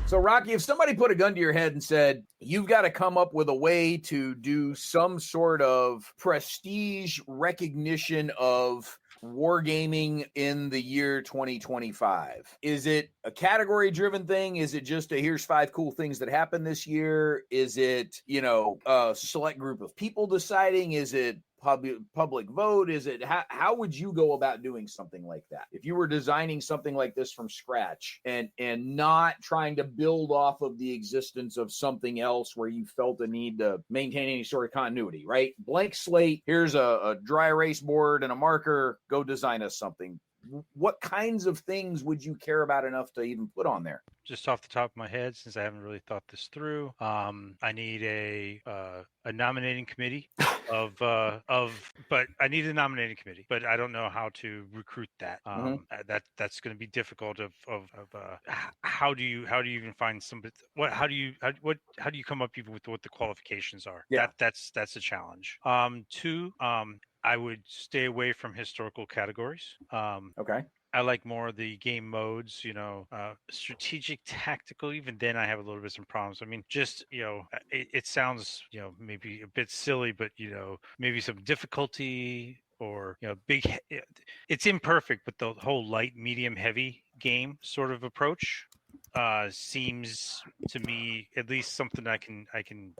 So, Rocky, if somebody put a gun to your head and said, you've got to come up with a way to do some sort of prestige recognition of wargaming in the year 2025, is it a category-driven thing? Is it just here's 5 cool things that happened this year? Is it, a select group of people deciding? Is it public vote? Is it how would you go about doing something like that if you were designing something like this from scratch and not trying to build off of the existence of something else where you felt a need to maintain any sort of continuity, right? Blank slate, here's a dry erase board and a marker, go design us something. What kinds of things would you care about enough to even put on there? Just off the top of my head, since I haven't really thought this through, I need a nominating committee but I need a nominating committee, but I don't know how to recruit that. That's going to be difficult. How do you even find somebody? How do you come up even with what the qualifications are? Yeah, that's a challenge. 2, I would stay away from historical categories. Okay. I like more of the game modes, strategic, tactical. Even then, I have a little bit some problems. I mean, just, it sounds, maybe a bit silly, but, maybe some difficulty or, big. It's imperfect, but the whole light, medium, heavy game sort of approach seems to me at least something I can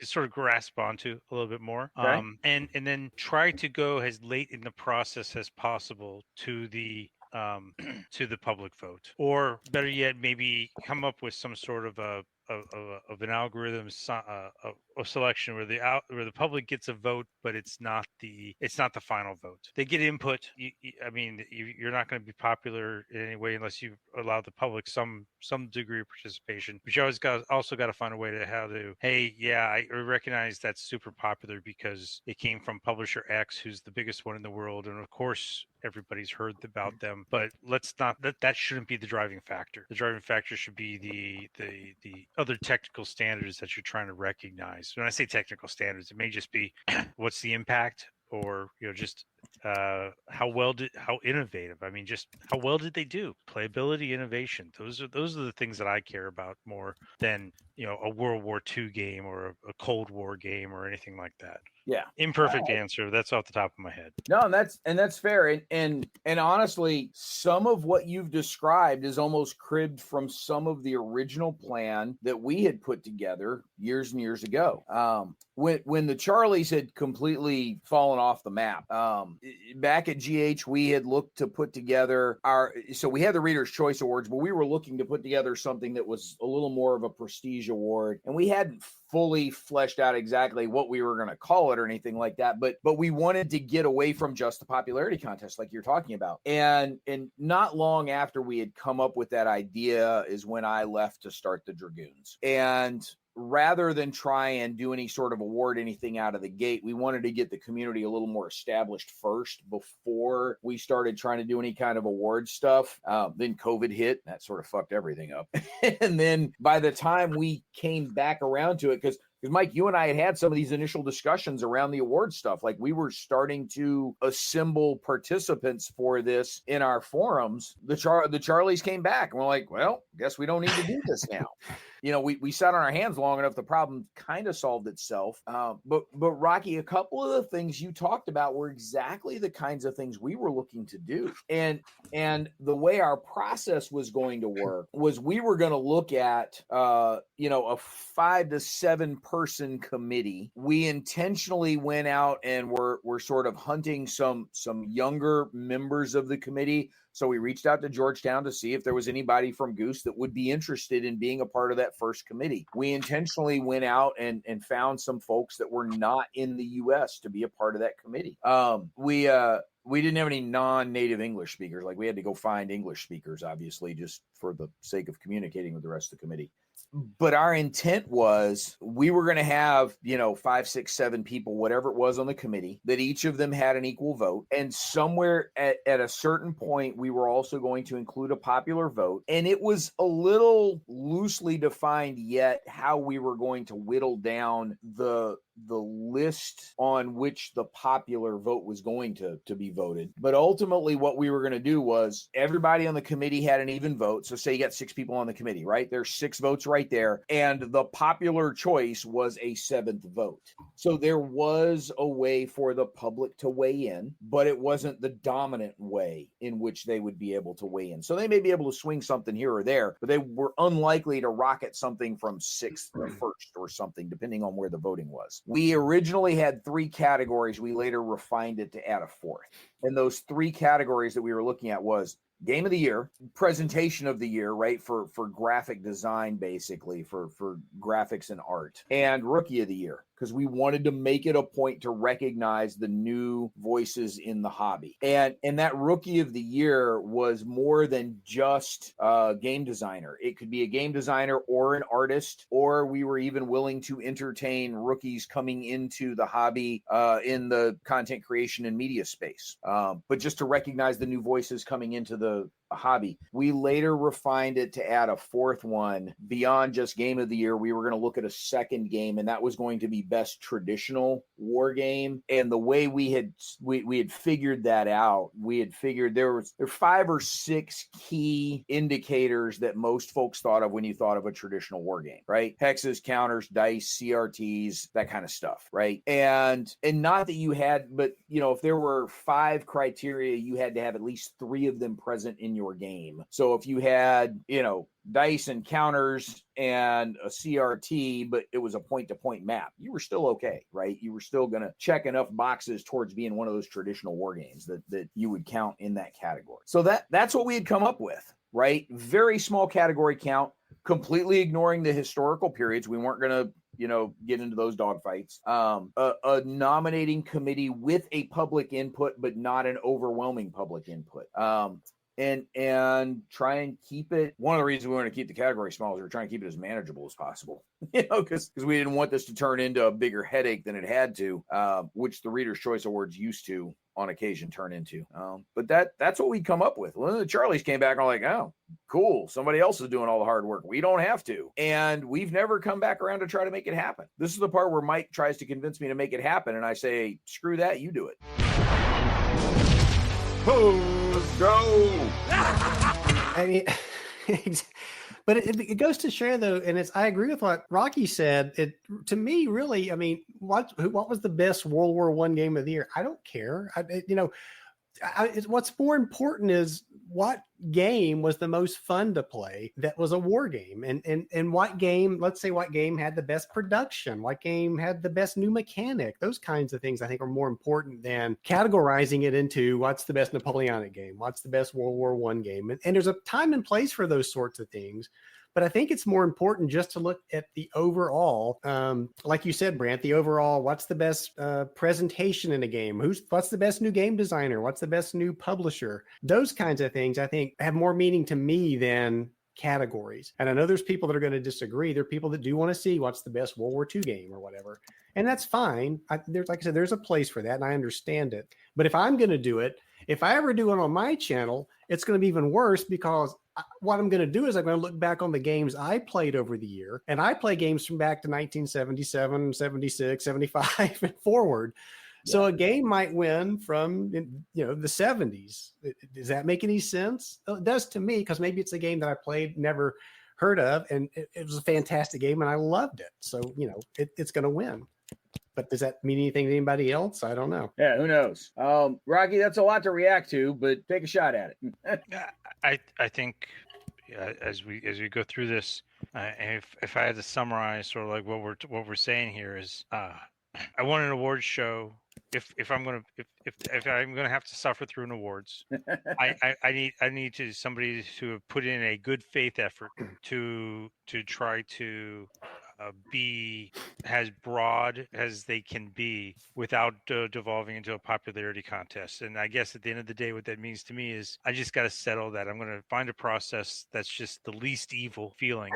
sort of grasp onto a little bit more. Okay. And then try to go as late in the process as possible to the public vote, or better yet, maybe come up with some sort of an algorithm of selection where the public gets a vote, but it's not the final vote. They get input. You're not going to be popular in any way unless you allow the public some degree of participation. But you also got to find a way to hey, yeah, I recognize that's super popular because it came from publisher X, who's the biggest one in the world, and of course everybody's heard about them. But let's not that shouldn't be the driving factor. The driving factor should be the other technical standards that you're trying to recognize. When I say technical standards, it may just be what's the impact, or just how innovative. Just how well did they do? Playability, innovation. Those are the ththings that I care about more than a World War II game or a Cold War game or anything like that. Yeah. Imperfect answer. That's off the top of my head. No, that's fair. And honestly, some of what you've described is almost cribbed from some of the original plan that we had put together years and years ago. When the Charlies had completely fallen off the map, back at GH, we had looked to put together so we had the Reader's Choice Awards, but we were looking to put together something that was a little more of a prestige award, and we hadn't fully fleshed out exactly what we were going to call it or anything like that. But we wanted to get away from just the popularity contest like you're talking about. And not long after we had come up with that idea is when I left to start the Dragoons. And rather than try and do any sort of award anything out of the gate, we wanted to get the community a little more established first before we started trying to do any kind of award stuff. Then COVID hit, that sort of fucked everything up. And then by the time we came back around to it, because Mike, you and I had some of these initial discussions around the award stuff. Like we were starting to assemble participants for this in our forums. The Charlies came back and we're like, well, guess we don't need to do this now. We sat on our hands long enough. The problem kind of solved itself. But Rocky, a couple of the things you talked about were exactly the kinds of things we were looking to do. And the way our process was going to work was we were going to look at, a 5 to 7 person committee. We intentionally went out and were sort of hunting some younger members of the committee. So we reached out to Georgetown to see if there was anybody from Goose that would be interested in being a part of that first committee. We intentionally went out and found some folks that were not in the U.S. to be a part of that committee. We didn't have any non-native English speakers. Like we had to go find English speakers, obviously, just for the sake of communicating with the rest of the committee. But our intent was we were going to have, 5, 6, 7 people, whatever it was on the committee, that each of them had an equal vote. And somewhere at a certain point, we were also going to include a popular vote. And it was a little loosely defined yet how we were going to whittle down the list on which the popular vote was going to be voted. But ultimately what we were going to do was everybody on the committee had an even vote. So say you got 6 people on the committee, right? There's 6 votes right there. And the popular choice was a 7th vote. So there was a way for the public to weigh in, but it wasn't the dominant way in which they would be able to weigh in. So they may be able to swing something here or there, but they were unlikely to rocket something from 6th to 1st or something, depending on where the voting was. We originally had 3 categories. We later refined it to add a 4th. And those 3 categories that we were looking at was Game of the Year, Presentation of the Year, right, for graphic design, basically, for graphics and art, and Rookie of the Year, because we wanted to make it a point to recognize the new voices in the hobby. And that Rookie of the Year was more than just a game designer. It could be a game designer or an artist, or we were even willing to entertain rookies coming into the hobby in the content creation and media space. But just to recognize the new voices coming into the hobby. We later refined it to add a 4th one beyond just Game of the Year. We were going to look at a 2nd game, and that was going to be Best Traditional War Game. And the way we had figured that out, we had figured there were 5 or 6 key indicators that most folks thought of when you thought of a traditional war game, right? Hexes, counters, dice, CRTs, that kind of stuff, right? And not that you had, but if there were 5 criteria, you had to have at least 3 of them present in your game. So if you had, dice and counters and a CRT, but it was a point-to-point map, you were still okay, right? You were still going to check enough boxes towards being one of those traditional war games that you would count in that category. So that's what we had come up with, right? Very small category count, completely ignoring the historical periods. We weren't going to get into those dogfights. A nominating committee with a public input, but not an overwhelming public input. And try and keep it. One of the reasons we want to keep the category small is we're trying to keep it as manageable as possible, because we didn't want this to turn into a bigger headache than it had to, which the Reader's Choice Awards used to on occasion turn into. But that's what we come up with. When the Charlies came back, I'm like, oh, cool. Somebody else is doing all the hard work. We don't have to. And we've never come back around to try to make it happen. This is the part where Mike tries to convince me to make it happen. And I say, screw that. You do it. Let's go. I mean, but it goes to share though, and I agree with what Rocky said. It to me really, I mean, what was the best World War I game of the year? I don't care. what's more important is what game was the most fun to play that was a war game, and what game, let's say what game had the best production, what game had the best new mechanic. Those kinds of things I think are more important than categorizing it into what's the best Napoleonic game, what's the best World War I game. And there's a time and place for those sorts of things. But I think it's more important just to look at the overall, like you said, Brant, the overall, what's the best presentation in a game? What's the best new game designer? What's the best new publisher? Those kinds of things, I think, have more meaning to me than categories. And I know there's people that are going to disagree. There are people that do want to see what's the best World War II game or whatever. And that's fine. Like I said, there's a place for that, and I understand it. But if I'm going to do it, if I ever do it on my channel, it's going to be even worse, because what I'm going to do is I'm going to look back on the games I played over the year, and I play games from back to 1977, 76, 75 and forward. Yeah. So a game might win from, the 70s. Does that make any sense? It does to me, because maybe it's a game that I played, never heard of, and it was a fantastic game and I loved it. So, it's going to win. But does that mean anything to anybody else? I don't know. Yeah, who knows? Rocky, that's a lot to react to, but take a shot at it. I think as we go through this, if I had to summarize sort of like what we're saying here is, I want an awards show. If I'm gonna have to suffer through an awards, I need somebody to put in a good faith effort to try to be as broad as they can be without devolving into a popularity contest. And I guess at the end of the day, what that means to me is I just got to settle that I'm going to find a process that's just the least evil feeling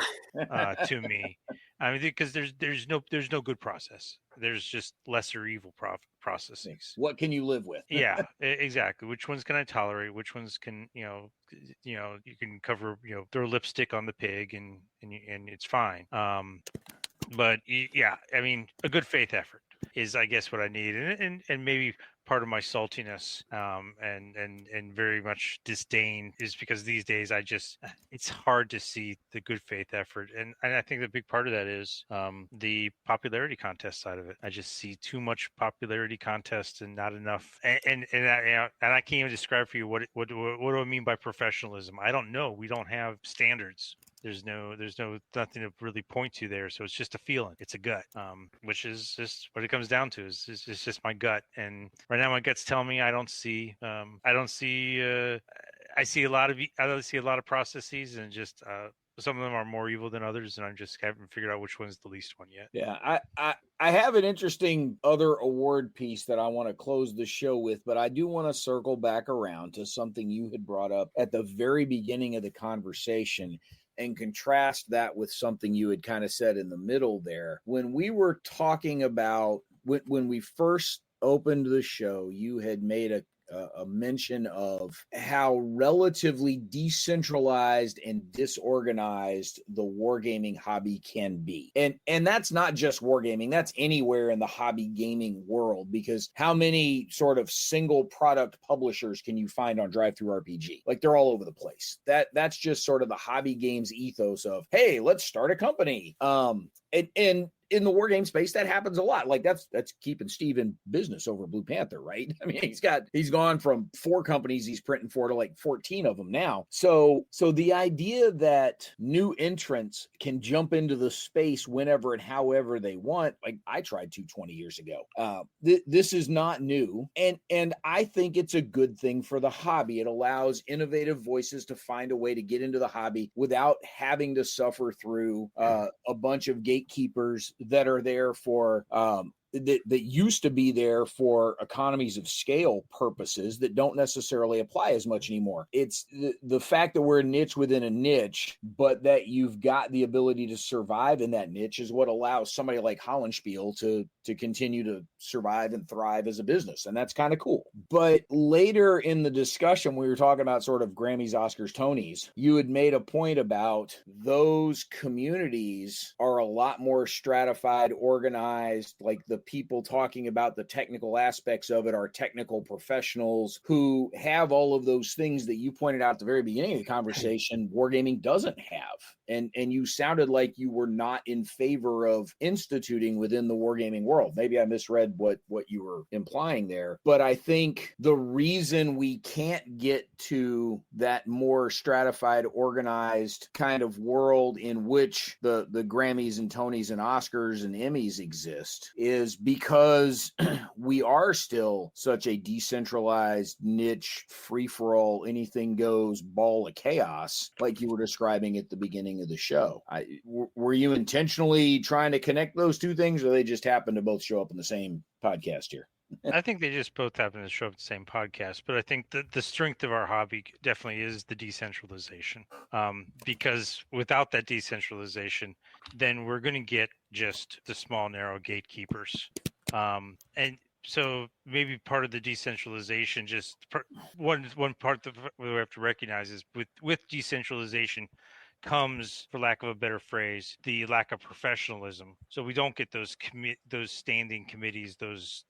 to me. I mean, because there's no good process. There's just lesser evil processes. What can you live with? Yeah, exactly. Which ones can I tolerate? Which ones can you can cover, throw lipstick on the pig and it's fine. But yeah, I mean, a good faith effort is, I guess, what I need, and maybe part of my saltiness and very much disdain is because these days it's hard to see the good faith effort, and I think the big part of that is the popularity contest side of it. I just see too much popularity contest and not enough, and I can't even describe for you what do I mean by professionalism. I don't know. We don't have standards. There's nothing to really point to there. So it's just a feeling. It's a gut, which is just what it comes down to. It's just my gut. And right now my gut's telling me I see a lot of processes, and just some of them are more evil than others, and I just haven't figured out which one's the least one yet. Yeah, I have an interesting other award piece that I want to close the show with, but I do want to circle back around to something you had brought up at the very beginning of the conversation, and contrast that with something you had kind of said in the middle there. When we were talking about, when we first opened the show, you had made a mention of how relatively decentralized and disorganized the wargaming hobby can be. And that's not just wargaming, that's anywhere in the hobby gaming world, because how many sort of single product publishers can you find on DriveThruRPG? Like, they're all over the place. That's just sort of the hobby games ethos of, hey, let's start a company. And in the war game space, that happens a lot. Like, that's keeping Steve in business over Blue Panther, right? I mean, he's gone from 4 companies he's printing for to like 14 of them now. So the idea that new entrants can jump into the space whenever and however they want, like I tried to 20 years ago. This is not new, and I think it's a good thing for the hobby. It allows innovative voices to find a way to get into the hobby without having to suffer through a bunch of gatekeepers that are there for that used to be there for economies of scale purposes that don't necessarily apply as much anymore. It's the fact that we're a niche within a niche, but that you've got the ability to survive in that niche is what allows somebody like Hollenspiel to continue to survive and thrive as a business. And that's kind of cool. But later in the discussion, we were talking about sort of Grammys, Oscars, Tonys. You had made a point about those communities are a lot more stratified, organized, like the people talking about the technical aspects of it are technical professionals who have all of those things that you pointed out at the very beginning of the conversation wargaming doesn't have. And you sounded like you were not in favor of instituting within the wargaming world. Maybe I misread what you were implying there. But I think the reason we can't get to that more stratified, organized kind of world in which the Grammys and Tonys and Oscars and Emmys exist is because we are still such a decentralized, niche, free-for-all, anything goes ball of chaos, like you were describing at the beginning of the show. Were you intentionally trying to connect those two things, or they just happen to both show up in the same podcast here? I think they just both happen to show up the same podcast, but I think the strength of our hobby definitely is the decentralization. Because without that decentralization, then we're going to get just the small, narrow gatekeepers. And so maybe part of the decentralization, one part that we have to recognize is with decentralization comes, for lack of a better phrase, the lack of professionalism. So we don't get those standing committees, those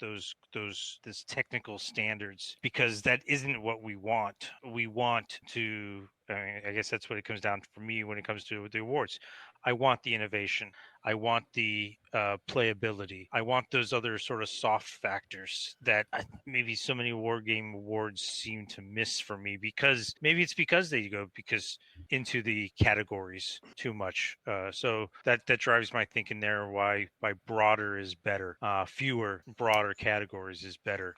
technical standards, because that isn't what we want. We want to. I guess that's what it comes down to for me when it comes to the awards. I want the innovation. I want the playability. I want those other sort of soft factors that maybe so many war game awards seem to miss for me, because maybe it's because they go into the categories too much. So that drives my thinking there. Why broader is better. Fewer broader categories is better,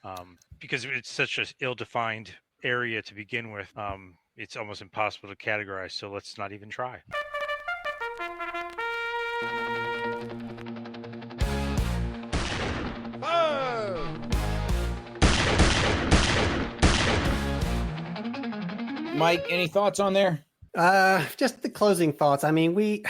because it's such an ill-defined area to begin with. It's almost impossible to categorize. So let's not even try. Mike, any thoughts on there? Just the closing thoughts. I mean,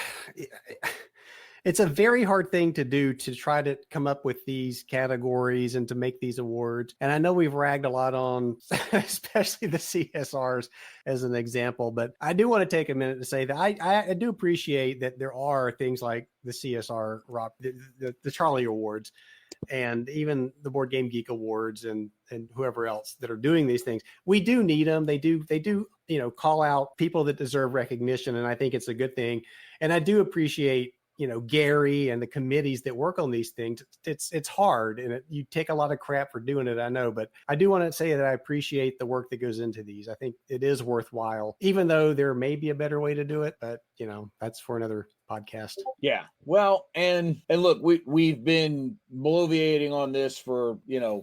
it's a very hard thing to do, to try to come up with these categories and to make these awards. And I know we've ragged a lot on, especially the CSRs as an example, but I do want to take a minute to say that I do appreciate that there are things like the CSR, the Charlie Awards, and even the Board Game Geek Awards and whoever else that are doing these things. We do need them. They do, call out people that deserve recognition. And I think it's a good thing. And I do appreciate, Gary and the committees that work on these things. It's hard, and you take a lot of crap for doing it, I know, but I do want to say that I appreciate the work that goes into these. I think it is worthwhile, even though there may be a better way to do it, but that's for another podcast. Yeah. Well, and look, we've been bloviating on this for,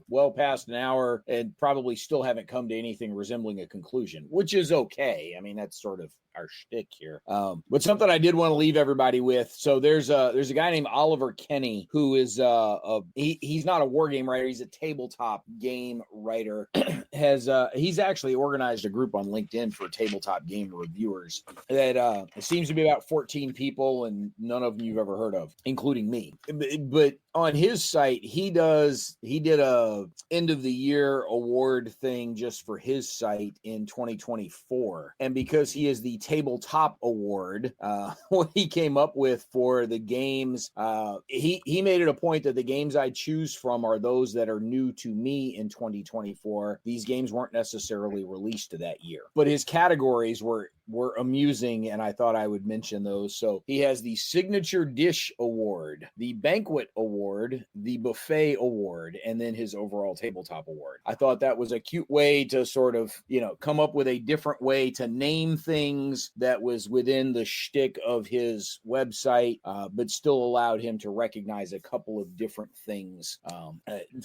well past an hour, and probably still haven't come to anything resembling a conclusion, which is okay. I mean, that's sort of our shtick here. But something I did want to leave everybody with. So there's a guy named Oliver Kenny who is he's not a war game writer, he's a tabletop game writer. He's actually organized a group on LinkedIn for tabletop game reviewers that it seems to be about 14 people, and none of them you've ever heard of, including me. But on his site, he did a end of the year award thing just for his site in 2024. And because he is the tabletop award, what he came up with for the games, he made it a point that the games I choose from are those that are new to me in 2024. These games weren't necessarily released to that year, but his categories were amusing, and I thought I would mention those. So he has the Signature Dish Award, the Banquet Award, the Buffet Award, and then his overall Tabletop Award. I thought that was a cute way to sort of, come up with a different way to name things that was within the shtick of his website, but still allowed him to recognize a couple of different things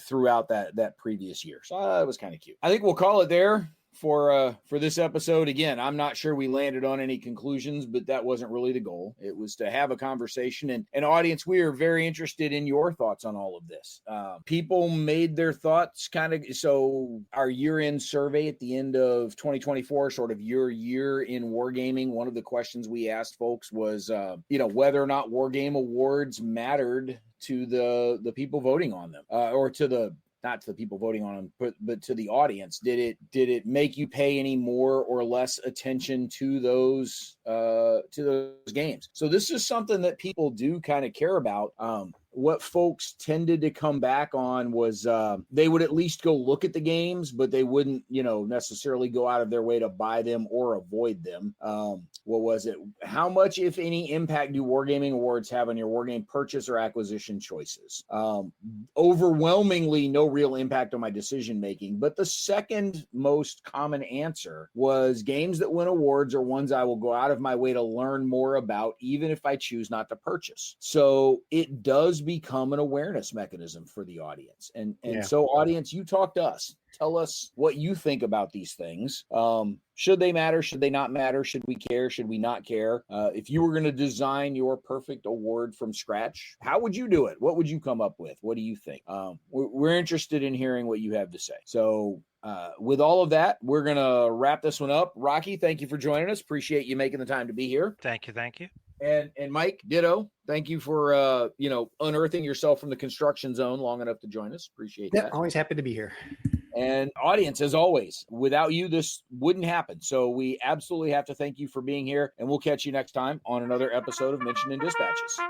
throughout that previous year. So that was kind of cute. I think we'll call it there for this episode. Again, I'm not sure we landed on any conclusions, but that wasn't really the goal. It was to have a conversation, and audience, we are very interested in your thoughts on all of this. People made their thoughts so our year-end survey at the end of 2024, sort of your year in wargaming. One of the questions we asked folks was, whether or not Wargame awards mattered to the people voting on them, or not to the people voting on them, but to the audience. Did it make you pay any more or less attention to those games? So this is something that people do kind of care about. what folks tended to come back on was they would at least go look at the games, but they wouldn't, necessarily go out of their way to buy them or avoid them. What was it? How much, if any, impact do Wargaming Awards have on your Wargame purchase or acquisition choices? Overwhelmingly, no real impact on my decision making. But the second most common answer was games that win awards are ones I will go out of my way to learn more about, even if I choose not to purchase. So it does become an awareness mechanism for the audience. And so, audience, you talk to us. Tell us what you think about these things. Should they matter? Should they not matter? Should we care? Should we not care? If you were going to design your perfect award from scratch, how would you do it? What would you come up with? What do you think? We're interested in hearing what you have to say. So with all of that, we're going to wrap this one up. Rocky, thank you for joining us. Appreciate you making the time to be here. Thank you. And Mike, ditto. Thank you for unearthing yourself from the construction zone long enough to join us. Appreciate that. Always happy to be here. And audience, as always, without you, this wouldn't happen. So we absolutely have to thank you for being here, and we'll catch you next time on another episode of Mentioned in Dispatches.